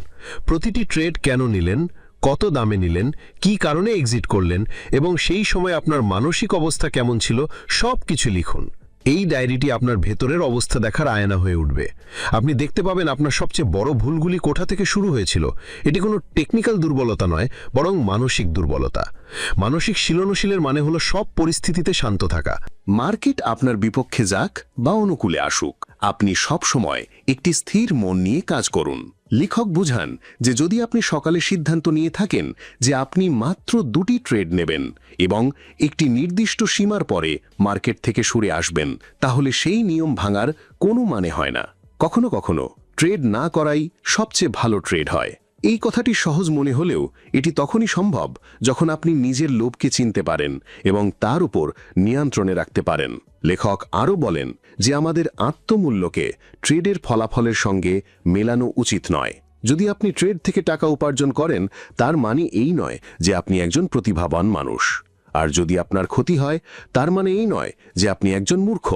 প্রতিটি ট্রেড কেন নিলেন, কত দামে নিলেন, কী কারণে এক্সিট করলেন এবং সেই সময় আপনার মানসিক অবস্থা কেমন ছিল, সব কিছু লিখুন। এই ডায়েরিটি আপনার ভেতরের অবস্থা দেখার আয়না হয়ে উঠবে। আপনি দেখতে পাবেন আপনার সবচেয়ে বড় ভুলগুলি কোথা থেকে শুরু হয়েছিল। এটি কোনো টেকনিক্যাল দুর্বলতা নয়, বরং মানসিক দুর্বলতা। মানসিক শিলনশীলের মানে হলো সব পরিস্থিতিতে শান্ত থাকা। মার্কেট আপনার বিপক্ষে যাক বা অনুকূলে আসুক, আপনি সব সময় একটি স্থির মন নিয়ে কাজ করুন। লেখক বুঝান যে যদি আপনি সকালে সিদ্ধান্ত নিয়ে থাকেন যে আপনি মাত্র 2টি ট্রেড নেবেন এবং একটি নির্দিষ্ট সীমার পরে মার্কেট থেকে সরে আসবেন, তাহলে সেই নিয়ম ভাঙার কোনো মানে হয় না। কখনো কখনো ট্রেড না করাই সবচেয়ে ভালো ট্রেড হয়। এই কথাটি সহজ মনে হলেও এটি তখনই সম্ভব যখন আপনি নিজের লোভকে চিনতে পারেন এবং তার উপর নিয়ন্ত্রণে রাখতে পারেন। লেখক আরও বলেন যে আমাদের আত্মমূল্যকে ট্রেডের ফলাফলের সঙ্গে মেলানো উচিত নয়। যদি আপনি ট্রেড থেকে টাকা উপার্জন করেন, তার মানে এই নয় যে আপনি একজন প্রতিভাবান মানুষ। আর যদি আপনার ক্ষতি হয়, তার মানে এই নয় যে আপনি একজন মূর্খ।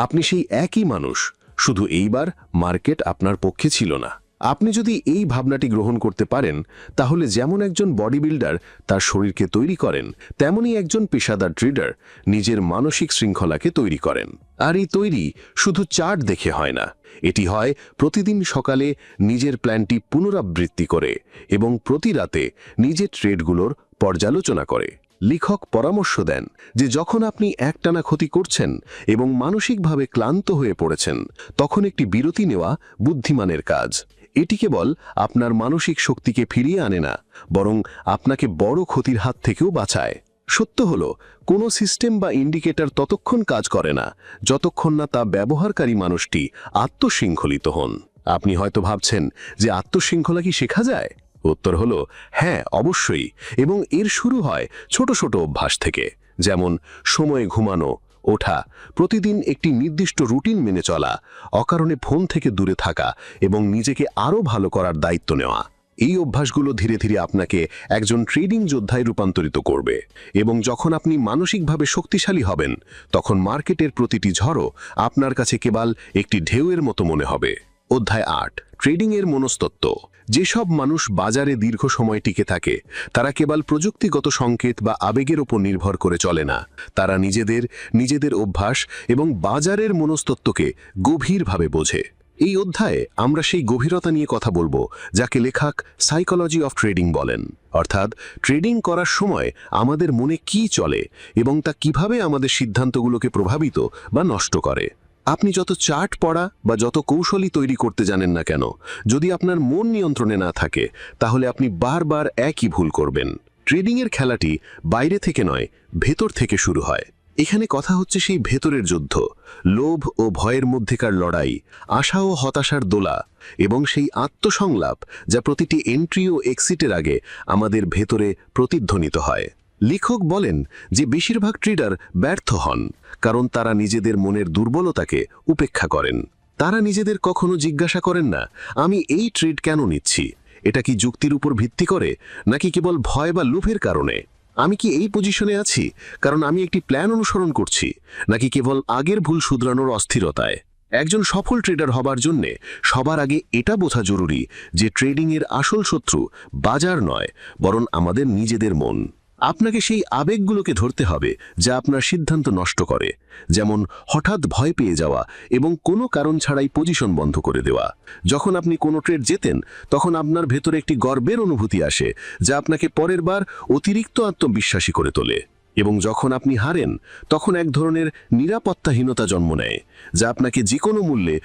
আপনি সেই একই মানুষ, শুধু এইবার মার্কেট আপনার পক্ষে ছিল না। আপনি যদি এই ভাবনাটি গ্রহণ করতে পারেন, তাহলে যেমন একজন বডি বিল্ডার তার শরীরকে তৈরি করেন, তেমনি একজন পেশাদার ট্রেডার নিজের মানসিক শৃঙ্খলাকে তৈরি করেন। আর এই তৈরি শুধু চার্ট দেখে হয় না, এটি হয় প্রতিদিন সকালে নিজের প্ল্যানটি পুনরাবৃত্তি করে এবং প্রতি রাতে নিজের ট্রেডগুলোর পর্যালোচনা করে। লেখক পরামর্শ দেন যে যখন আপনি একটানা ক্ষতি করছেন এবং মানসিকভাবে ক্লান্ত হয়ে পড়েছেন, তখন একটি বিরতি নেওয়া বুদ্ধিমানের কাজ। এটি কেবল আপনার মানসিক শক্তিকে ফিরিয়ে আনে না, বরং আপনাকে বড় ক্ষতির হাত থেকেও বাঁচায়। সত্য হলো, কোনো সিস্টেম বা ইন্ডিকেটর ততক্ষণ কাজ করে না যতক্ষণ না তা ব্যবহারকারী মানুষটি আত্মশৃঙ্খলিত হন। আপনি হয়তো ভাবছেন যে আত্মশৃঙ্খলা কি শেখা যায়? উত্তর হলো হ্যাঁ, অবশ্যই। এবং এর শুরু হয় ছোট ছোট অভ্যাস থেকে, যেমন সময়ে ঘুমানো, ওঠা, প্রতিদিন একটি নির্দিষ্ট রুটিন মেনে চলা, অকারণে ফোন থেকে দূরে থাকা এবং নিজেকে আরও ভালো করার দায়িত্ব নেওয়া। এই অভ্যাসগুলো ধীরে ধীরে আপনাকে একজন ট্রেডিং যোদ্ধায় রূপান্তরিত করবে এবং যখন আপনি মানসিকভাবে শক্তিশালী হবেন, তখন মার্কেটের প্রতিটি ঝড়ও আপনার কাছে কেবল একটি ঢেউয়ের মতো মনে হবে। অধ্যায় 8, ট্রেডিংয়ের মনস্তত্ত্ব। যেসব মানুষ বাজারে দীর্ঘ সময় টিকে থাকে, তারা কেবল প্রযুক্তিগত সংকেত বা আবেগের ওপর নির্ভর করে চলে না। তারা নিজেদের অভ্যাস এবং বাজারের মনস্তত্ত্বকে গভীরভাবে বোঝে। এই অধ্যায়ে আমরা সেই গভীরতা নিয়ে কথা বলবো যাকে লেখক সাইকোলজি অফ ট্রেডিং বলেন, অর্থাৎ ট্রেডিং করার সময় আমাদের মনে কি চলে এবং তা কিভাবে আমাদের সিদ্ধান্তগুলোকে প্রভাবিত বা নষ্ট করে। আপনি যত চার্ট পড়া বা যত কৌশলী তৈরি করতে জানেন না কেন, যদি আপনার মন নিয়ন্ত্রণে না থাকে, তাহলে আপনি বারবার একই ভুল করবেন। ট্রেডিংয়ের খেলাটি বাইরে থেকে নয়, ভেতর থেকে শুরু হয়। এখানে কথা হচ্ছে সেই ভেতরের যুদ্ধ, লোভ ও ভয়ের মধ্যেকার লড়াই, আশা ও হতাশার দোলা এবং সেই আত্মসংলাপ যা প্রতিটি এন্ট্রি ও এক্সিটের আগে আমাদের ভেতরে প্রতিধ্বনিত হয়। লেখক বলেন যে বেশিরভাগ ট্রেডার ব্যর্থ হন কারণ তারা নিজেদের মনের দুর্বলতাকে উপেক্ষা করেন। তারা নিজেদের কখনো জিজ্ঞাসা করেন না, আমি এই ট্রেড কেন নিচ্ছি? এটা কি যুক্তির উপর ভিত্তি করে, নাকি কেবল ভয় বা লোভের কারণে? আমি কি এই পজিশনে আছি কারণ আমি একটি প্ল্যান অনুসরণ করছি, নাকি কেবল আগের ভুল শুধরানোর অস্থিরতায়? একজন সফল ট্রেডার হবার জন্যে সবার আগে এটা বোঝা জরুরি যে ট্রেডিংয়ের আসল শত্রু বাজার নয়, বরং আমাদের নিজেদের মন। আপনাকে সেই আবেগগুলোকে ধরতে হবে যা আপনার সিদ্ধান্ত নষ্ট করে, যেমন হঠাৎ ভয় পেয়ে যাওয়া এবং কোনো কারণ ছাড়াই পজিশন বন্ধ করে দেওয়া। যখন আপনি কোনো ট্রেড জেতেন, তখন আপনার ভেতরে একটি গর্বের অনুভূতি আসে যা আপনাকে পরের বার অতিরিক্ত আত্মবিশ্বাসী করে তোলে। এবং যখন আপনি হারেন, তখন এক ধরনের নিরাপত্তাহীনতা জন্ম নেয় যা আপনাকে যে কোনো মূল্যে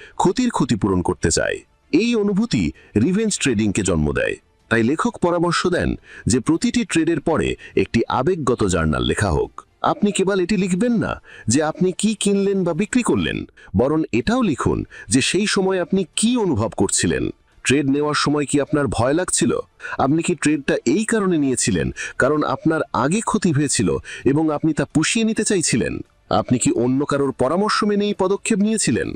ক্ষতিপূরণ করতে চায়। এই অনুভূতি রিভেঞ্জ ট্রেডিংকে জন্ম দেয়। তাই লেখক পরামর্শ দেন যে প্রতিটি ট্রেডের পরে একটি আবেগগত জার্নাল লেখা হোক। আপনি কেবল এটি লিখবেন না যে আপনি কি কিনলেন বা বিক্রি করলেন, বরং এটাও লিখুন যে সেই সময় আপনি কি অনুভব করছিলেন। ট্রেড নেওয়ার সময় কি আপনার ভয় লাগছিল? আপনি কি ট্রেডটা এই কারণে নিয়েছিলেন কারণ আপনার আগে ক্ষতি হয়েছিল এবং আপনি তা পুষিয়ে নিতে চাইছিলেন? আপনি কি অন্য কারোর পরামর্শ মেনে এই পদক্ষেপ নিয়েছিলেন?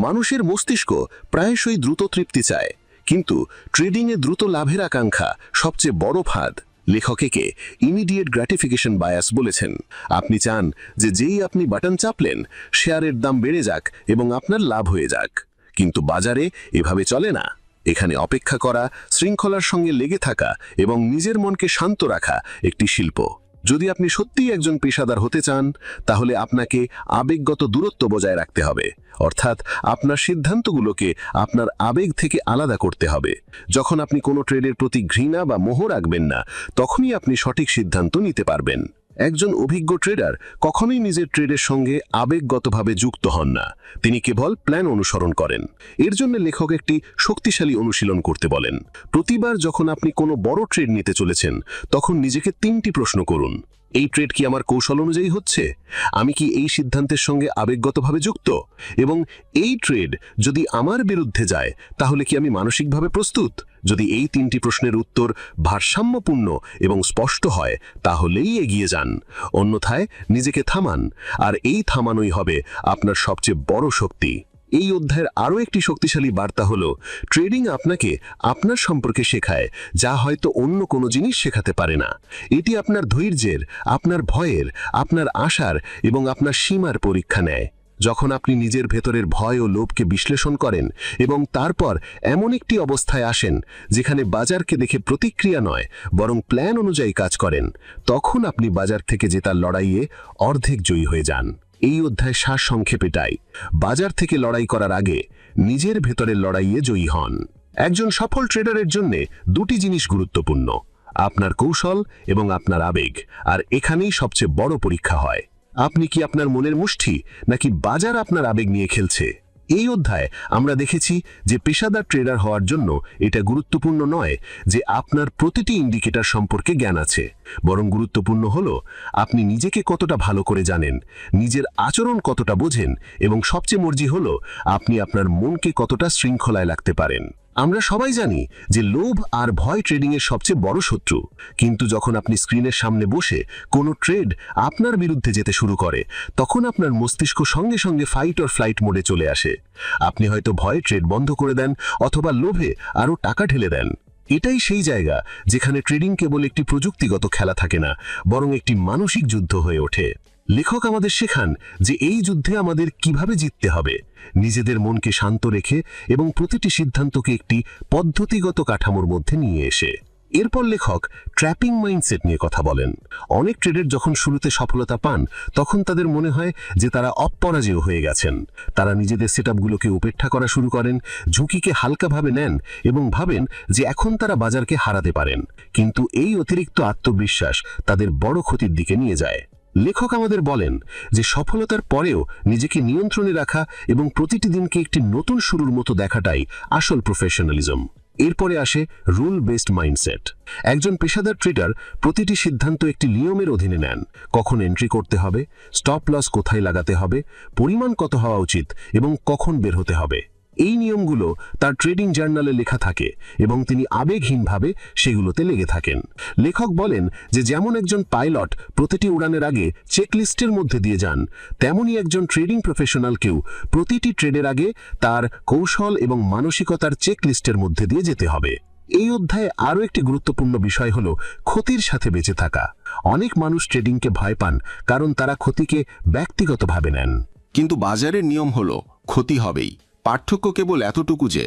মানুষের মস্তিষ্ক প্রায়শই দ্রুত তৃপ্তি চায়, কিন্তু ট্রেডিংয়ে দ্রুত লাভের আকাঙ্ক্ষা সবচেয়ে বড় ফাঁদ। লেখক একে ইমিডিয়েট গ্র্যাটিফিকেশন বায়াস বলেছেন। আপনি চান যে যেই আপনি বাটন চাপলেন শেয়ারের দাম বেড়ে যাক এবং আপনার লাভ হয়ে যাক, কিন্তু বাজারে এভাবে চলে না। এখানে অপেক্ষা করা, শৃঙ্খলার সঙ্গে লেগে থাকা এবং নিজের মনকে শান্ত রাখা একটি শিল্প। যদি আপনি সত্যিই একজন পেশাদার হতে চান, তাহলে আপনাকে আবেগগত দূরত্ব বজায় রাখতে হবে, অর্থাৎ আপনার সিদ্ধান্তগুলোকে আপনার আবেগ থেকে আলাদা করতে হবে। যখন আপনি কোনো ট্রেডের প্রতি ঘৃণা বা মোহ রাখবেন না, তখনই আপনি সঠিক সিদ্ধান্ত নিতে পারবেন। একজন অভিজ্ঞ ট্রেডার কখনোই নিজের ট্রেডের সঙ্গে আবেগগতভাবে যুক্ত হন না, তিনি কেবল প্ল্যান অনুসরণ করেন। এর জন্য লেখক একটি শক্তিশালী অনুশীলন করতে বলেন। প্রতিবার যখন আপনি কোনো বড় ট্রেড নিতে চলেছেন, তখন নিজেকে 3টি প্রশ্ন করুন। এই ট্রেড কি আমার কৌশল অনুযায়ী হচ্ছে? আমি কি এই সিদ্ধান্তের সঙ্গে আবেগগতভাবে যুক্ত? এবং এই ট্রেড যদি আমার বিরুদ্ধে যায়, তাহলে কি আমি মানসিকভাবে প্রস্তুত? যদি এই 3টি প্রশ্নের উত্তর ভারসাম্যপূর্ণ এবং স্পষ্ট হয়, তাহলেই এগিয়ে যান। অন্যথায় নিজেকে থামান, আর এই থামানোই হবে আপনার সবচেয়ে বড় শক্তি। এই অধ্যায়ের আরও একটি শক্তিশালী বার্তা হলো, ট্রেডিং আপনাকে আপনার সম্পর্কে শেখায় যা হয়তো অন্য কোনো জিনিস শেখাতে পারে না। এটি আপনার ধৈর্যের, আপনার ভয়ের, আপনার আশার এবং আপনার সীমার পরীক্ষা নেয়। যখন আপনি নিজের ভেতরের ভয় ও লোভকে বিশ্লেষণ করেন এবং তারপর এমন একটি অবস্থায় আসেন যেখানে বাজারকে দেখে প্রতিক্রিয়া নয় বরং প্ল্যান অনুযায়ী কাজ করেন, তখন আপনি বাজার থেকে জেতার লড়াইয়ে অর্ধেক জয়ী হয়ে যান। এই অধ্যায় সার সংক্ষেপে এটাই: বাজার থেকে লড়াই করার আগে নিজের ভেতরের লড়াইয়ে জয়ী হন। একজন সফল ট্রেডারের জন্য 2টি জিনিস গুরুত্বপূর্ণ: আপনার কৌশল এবং আপনার আবেগ। আর এখানেই সবচেয়ে বড় পরীক্ষা হয়। আপনি কি আপনার মনের মুষ্টি নাকি বাজার আপনার আবেগ নিয়ে খেলছে? এই অধ্যায়ে আমরা দেখেছি যে পেশাদার ট্রেডার হওয়ার জন্য এটা গুরুত্বপূর্ণ নয় যে আপনার প্রতিটি ইন্ডিকেটর সম্পর্কে জ্ঞান আছে, বরং গুরুত্বপূর্ণ হলো আপনি নিজেকে কতটা ভালো করে জানেন, নিজের আচরণ কতটা বোঝেন এবং সবচেয়ে মর্জি হলো আপনি আপনার মনকে কতটা শৃঙ্খলায় রাখতে পারেন। আমরা সবাই জানি যে লোভ আর ভয় ট্রেডিংয়ের সবচেয়ে বড় শত্রু, কিন্তু যখন আপনি স্ক্রিনের সামনে বসে কোনো ট্রেড আপনার বিরুদ্ধে যেতে শুরু করে, তখন আপনার মস্তিষ্ক সঙ্গে সঙ্গে ফাইট অর ফ্লাইট মোডে চলে আসে। আপনি হয়তো ভয়ে ট্রেড বন্ধ করে দেন অথবা লোভে আরও টাকা ঢেলে দেন। এটাই সেই জায়গা যেখানে ট্রেডিং কেবল একটি প্রযুক্তিগত খেলা থাকে না, বরং একটি মানসিক যুদ্ধ হয়ে ওঠে। লেখক আমাদের শেখান যে এই যুদ্ধে আমাদের কিভাবে জিততে হবে, নিজেদের মনকে শান্ত রেখে এবং প্রতিটি সিদ্ধান্তকে একটি পদ্ধতিগত কাঠামোর মধ্যে নিয়ে এসে। এরপর লেখক ট্র্যাপিং মাইন্ডসেট নিয়ে কথা বলেন। অনেক ট্রেডার যখন শুরুতে সফলতা পান, তখন তাদের মনে হয় যে তারা অপরাজেয় হয়ে গেছেন। তারা নিজেদের সেটআপগুলোকে উপেক্ষা করা শুরু করেন, ঝুঁকিকে হালকাভাবে নেন এবং ভাবেন যে এখন তারা বাজারকে হারাতে পারেন। কিন্তু এই অতিরিক্ত আত্মবিশ্বাস তাদের বড় ক্ষতির দিকে নিয়ে যায়। লেখক আমাদের বলেন যে সফলতার পরেও নিজেকে নিয়ন্ত্রণে রাখা এবং প্রতিটি দিনকে একটি নতুন শুরুর মতো দেখাটাই আসল প্রফেশনালিজম। এরপরে আসে রুল বেসড মাইন্ডসেট। একজন পেশাদার ট্রেডার প্রতিটি সিদ্ধান্ত একটি নিয়মের অধীনে নেন। কখন এন্ট্রি করতে হবে, স্টপ লস কোথায় লাগাতে হবে, পরিমাণ কত হওয়া উচিত এবং কখন বের হতে হবে। এই নিয়মগুলো তার ট্রেডিং জার্নালে লেখা থাকে এবং তিনি আবেগহীনভাবে সেগুলোতে লেগে থাকেন। লেখক বলেন যে যেমন একজন পাইলট প্রতিটি উড়ানের আগে চেকলিস্টের মধ্যে দিয়ে যান, তেমনি একজন ট্রেডিং প্রফেশনালকেও প্রতিটি ট্রেডের আগে তার কৌশল এবং মানসিকতার চেকলিস্টের মধ্যে দিয়ে যেতে হবে। এই অধ্যায়ে আরও একটি গুরুত্বপূর্ণ বিষয় হলো ক্ষতির সাথে বেঁচে থাকা। অনেক মানুষ ট্রেডিংকে ভয় পান কারণ তারা ক্ষতিকে ব্যক্তিগতভাবে নেন। কিন্তু বাজারের নিয়ম হলো ক্ষতি হবেই। পার্থক্য কেবল এতটুকু যে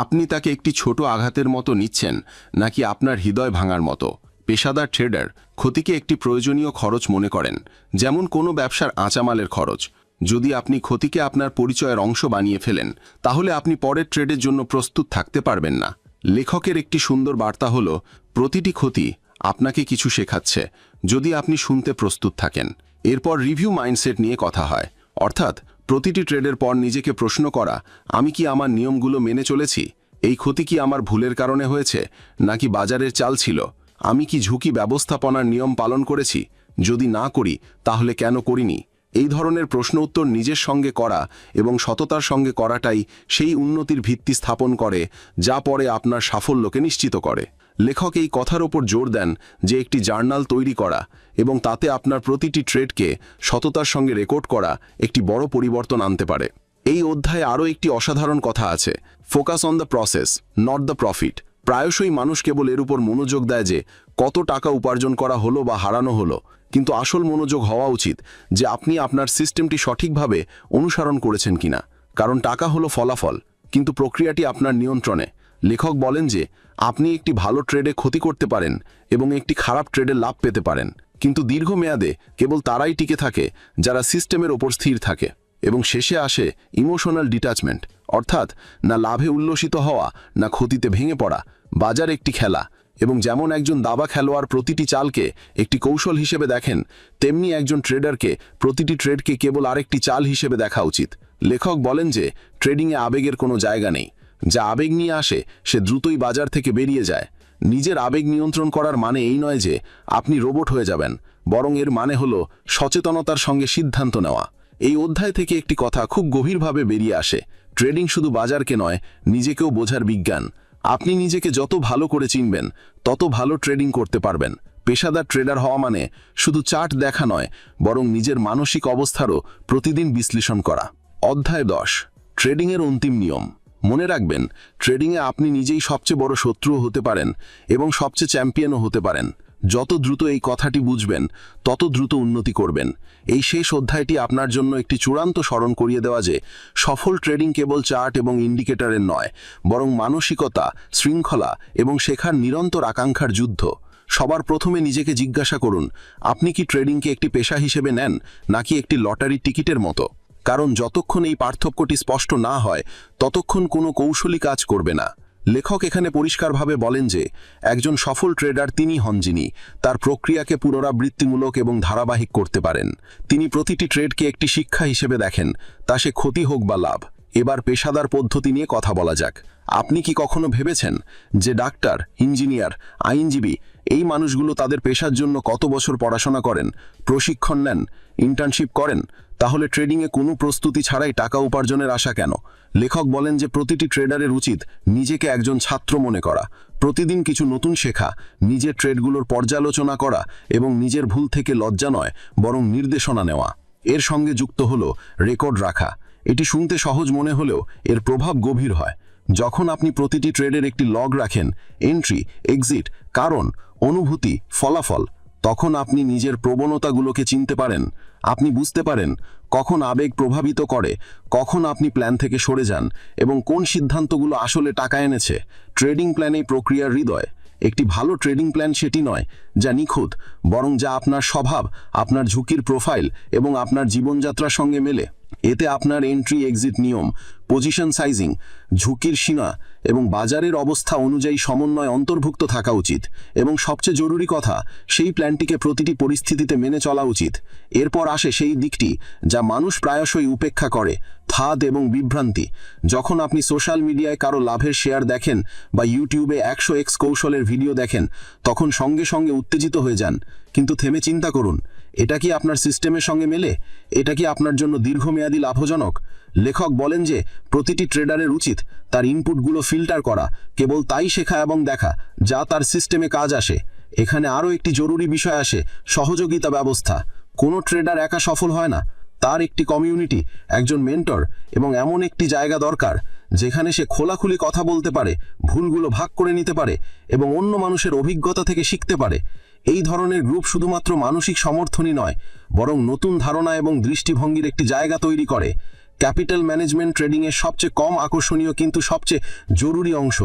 আপনি তাকে একটি ছোট আঘাতের মতো নিচ্ছেন নাকি আপনার হৃদয় ভাঙার মতো। পেশাদার ট্রেডার ক্ষতিকে একটি প্রয়োজনীয় খরচ মনে করেন, যেমন কোনো ব্যবসার আঁচামালের খরচ। যদি আপনি ক্ষতিকে আপনার পরিচয়ের অংশ বানিয়ে ফেলেন, তাহলে আপনি পরের ট্রেডের জন্য প্রস্তুত থাকতে পারবেন না। লেখকের একটি সুন্দর বার্তা হলো, প্রতিটি ক্ষতি আপনাকে কিছু শেখাচ্ছে যদি আপনি শুনতে প্রস্তুত থাকেন। এরপর রিভিউ মাইন্ডসেট নিয়ে কথা হয়, অর্থাৎ প্রতিটি ট্রেডের পর নিজেকে প্রশ্ন করা, আমি কি আমার নিয়মগুলো মেনে চলেছি? এই ক্ষতি কি আমার ভুলের কারণে হয়েছে নাকি বাজারের চাল ছিল? আমি কি ঝুঁকি ব্যবস্থাপনার নিয়ম পালন করেছি? যদি না করি তাহলে কেন করিনি? এই ধরনের প্রশ্ন উত্তর নিজের সঙ্গে করা এবং সততার সঙ্গে করাটাই সেই উন্নতির ভিত্তি স্থাপন করে যা পরে আপনার সাফল্যকে নিশ্চিত করে। লেখক এই কথার ওপর জোর দেন যে একটি জার্নাল তৈরি করা এবং তাতে আপনার প্রতিটি ট্রেডকে সততার সঙ্গে রেকর্ড করা একটি বড় পরিবর্তন আনতে পারে। এই অধ্যায়ে আরও একটি অসাধারণ কথা আছে, focus on the process, not the profit. প্রায়শই মানুষ কেবল এর উপর মনোযোগ দেয় যে কত টাকা উপার্জন করা হলো বা হারানো হলো, কিন্তু আসল মনোযোগ হওয়া উচিত যে আপনি আপনার সিস্টেমটি সঠিকভাবে অনুসরণ করেছেন কিনা। কারণ টাকা হলো ফলাফল, কিন্তু প্রক্রিয়াটি আপনার নিয়ন্ত্রণে। লেখক বলেন যে আপনি একটি ভালো ট্রেডে ক্ষতি করতে পারেন এবং একটি খারাপ ট্রেডে লাভ পেতে পারেন, কিন্তু দীর্ঘমেয়াদে কেবল তারাই টিকে থাকে যারা সিস্টেমের ওপর স্থির থাকে। এবং শেষে আসে ইমোশনাল ডিটাচমেন্ট, অর্থাৎ না লাভে উল্লসিত হওয়া না ক্ষতিতে ভেঙে পড়া। বাজার একটি খেলা, এবং যেমন একজন দাবা খেলোয়াড় প্রতিটি চালকে একটি কৌশল হিসেবে দেখেন, তেমনি একজন ট্রেডারকে প্রতিটি ট্রেডকে কেবল আরেকটি চাল হিসেবে দেখা উচিত। লেখক বলেন যে ট্রেডিংয়ে আবেগের কোনো জায়গা নেই। যা আবেগ নিয়ে আসে সে দ্রুতই বাজার থেকে বেরিয়ে যায়। নিজের আবেগ নিয়ন্ত্রণ করার মানে এই নয় যে আপনি রোবট হয়ে যাবেন, বরং এর মানে হলো সচেতনতার সঙ্গে সিদ্ধান্ত নেওয়া। এই অধ্যায় থেকে একটি কথা খুব গভীরভাবে বেরিয়ে আসে, ট্রেডিং শুধু বাজারকে নয়, নিজেকেও বোঝার বিজ্ঞান। আপনি নিজেকে যত ভালো করে চিনবেন তত ভালো ট্রেডিং করতে পারবেন। পেশাদার ট্রেডার হওয়া মানে শুধু চার্ট দেখা নয়, বরং নিজের মানসিক অবস্থারও প্রতিদিন বিশ্লেষণ করা। অধ্যায় 10, ট্রেডিংয়ের অন্তিম নিয়ম। মনে রাখবেন, ট্রেডিংয়ে আপনি নিজেই সবচেয়ে বড় শত্রুও হতে পারেন এবং সবচেয়ে চ্যাম্পিয়নও হতে পারেন। যত দ্রুত এই কথাটি বুঝবেন তত দ্রুত উন্নতি করবেন। এই শেষ অধ্যায়টি আপনার জন্য একটি চূড়ান্ত স্মরণ করিয়ে দেওয়া যে সফল ট্রেডিং কেবল চার্ট এবং ইন্ডিকেটরের নয়, বরং মানসিকতা, শৃঙ্খলা এবং শেখার নিরন্তর আকাঙ্ক্ষার যুদ্ধ। সবার প্রথমে নিজেকে জিজ্ঞাসা করুন, আপনি কি ট্রেডিংকে একটি পেশা হিসেবে নেন নাকি একটি লটারির টিকিটের মতো? কারণ যতক্ষণ এই পার্থক্যটি স্পষ্ট না হয় ততক্ষণ কোনো কৌশলী কাজ করবে না। লেখক এখানে পরিষ্কারভাবে বলেন যে একজন সফল ট্রেডার তিনি হন যিনি তার প্রক্রিয়াকে পুনরাবৃত্তিমূলক এবং ধারাবাহিক করতে পারেন। তিনি প্রতিটি ট্রেডকে একটি শিক্ষা হিসেবে দেখেন, তা সে ক্ষতি হোক বা লাভ। এবার পেশাদার পদ্ধতি নিয়ে কথা বলা যাক। আপনি কি কখনো ভেবেছেন যে ডাক্তার, ইঞ্জিনিয়ার, আইনজীবী এই মানুষগুলো তাদের পেশার জন্য কত বছর পড়াশোনা করেন, প্রশিক্ষণ নেন, ইন্টার্নশিপ করেন? তাহলে ট্রেডিংয়ে কোনো প্রস্তুতি ছাড়াই টাকা উপার্জনের আশা কেন? লেখক বলেন যে প্রতিটি ট্রেডারের উচিত নিজেকে একজন ছাত্র মনে করা, প্রতিদিন কিছু নতুন শেখা, নিজের ট্রেডগুলোর পর্যালোচনা করা এবং নিজের ভুল থেকে লজ্জা নয় বরং নির্দেশনা নেওয়া। এর সঙ্গে যুক্ত হলো রেকর্ড রাখা। এটি শুনতে সহজ মনে হলেও এর প্রভাব গভীর হয়। যখন আপনি প্রতিটি ট্রেডের একটি লগ রাখেন, এন্ট্রি, এক্সিট, কারণ, অনুভূতি, ফলাফল, তখন আপনি নিজের প্রবণতাগুলোকে চিনতে পারেন। আপনি বুঝতে পারেন কখন আবেগ প্রভাবিত করে, কখন আপনি প্ল্যান থেকে সরে যান এবং কোন সিদ্ধান্তগুলো আসলে টাকা এনেছে। ট্রেডিং প্ল্যান এই প্রক্রিয়ার হৃদয়। একটি ভালো ট্রেডিং প্ল্যান সেটি নয় যা নিখুঁত, বরং যা আপনার স্বভাব, আপনার ঝুঁকির প্রোফাইল এবং আপনার জীবনযাত্রার সঙ্গে মেলে। এতে আপনার এন্ট্রি, এক্সিট নিয়ম, পজিশন সাইজিং, ঝুঁকির সীমা এবং বাজারের অবস্থা অনুযায়ী সমন্বয় অন্তর্ভুক্ত থাকা উচিত। এবং সবচেয়ে জরুরি কথা, সেই প্ল্যানটিকে প্রতিটি পরিস্থিতিতে মেনে চলা উচিত। এরপর আসে সেই দিকটি যা মানুষ প্রায়শই উপেক্ষা করে, ফাঁদ এবং বিভ্রান্তি। যখন আপনি সোশ্যাল মিডিয়ায় কারো লাভের শেয়ার দেখেন বা ইউটিউবে 100x কৌশলের ভিডিও দেখেন, তখন সঙ্গে সঙ্গে উত্তেজিত হয়ে যান। কিন্তু থেমে চিন্তা করুন, এটা কি আপনার সিস্টেমের সঙ্গে মেলে? এটা কি আপনার জন্য দীর্ঘমেয়াদী লাভজনক? লেখক বলেন যে প্রতিটি ট্রেডারের উচিত তার ইনপুটগুলো ফিল্টার করা, কেবল তাই শেখা এবং দেখা যা তার সিস্টেমে কাজ আসে। এখানে আরও একটি জরুরি বিষয় আসে, সহযোগিতা ব্যবস্থা। কোনো ট্রেডার একা সফল হয় না, তার একটি কমিউনিটি, একজন মেন্টর এবং এমন একটি জায়গা দরকার যেখানে সে খোলাখুলি কথা বলতে পারে, ভুলগুলো ভাগ করে নিতে পারে এবং অন্য মানুষের অভিজ্ঞতা থেকে শিখতে পারে। এই ধরনের গ্রুপ শুধুমাত্র মানসিক সমর্থনই নয়, বরং নতুন ধারণা এবং দৃষ্টিভঙ্গির একটি জায়গা তৈরি করে। ক্যাপিটাল ম্যানেজমেন্ট ট্রেডিংয়ের সবচেয়ে কম আকর্ষণীয় কিন্তু সবচেয়ে জরুরি অংশ।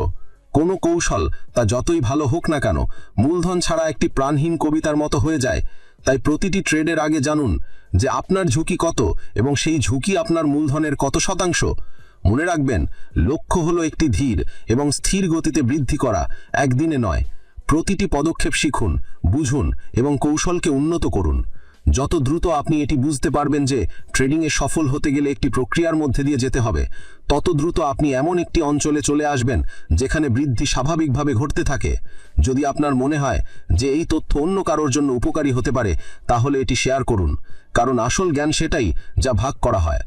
কোনো কৌশল, তা যতই ভালো হোক না কেন, মূলধন ছাড়া একটি প্রাণহীন কবিতার মতো হয়ে যায়। তাই প্রতিটি ট্রেডের আগে জানুন যে আপনার ঝুঁকি কত এবং সেই ঝুঁকি আপনার মূলধনের কত শতাংশ। মনে রাখবেন, লক্ষ্য হলো একটি ধীর এবং স্থির গতিতে বৃদ্ধি করা, একদিনে নয়। প্রতিটি পদক্ষেপ শিখুন, বুঝুন এবং কৌশলকে উন্নত করুন। যত দ্রুত আপনি এটি বুঝতে পারবেন যে ট্রেডিংয়ে সফল হতে গেলে একটি প্রক্রিয়ার মধ্যে দিয়ে যেতে হবে, তত দ্রুত আপনি এমন একটি অঞ্চলে চলে আসবেন যেখানে বৃদ্ধি স্বাভাবিকভাবে ঘটতে থাকে। যদি আপনার মনে হয় যে এই তথ্য অন্য কারোর জন্য উপকারী হতে পারে, তাহলে এটি শেয়ার করুন। কারণ আসল জ্ঞান সেটাই যা ভাগ করা হয়।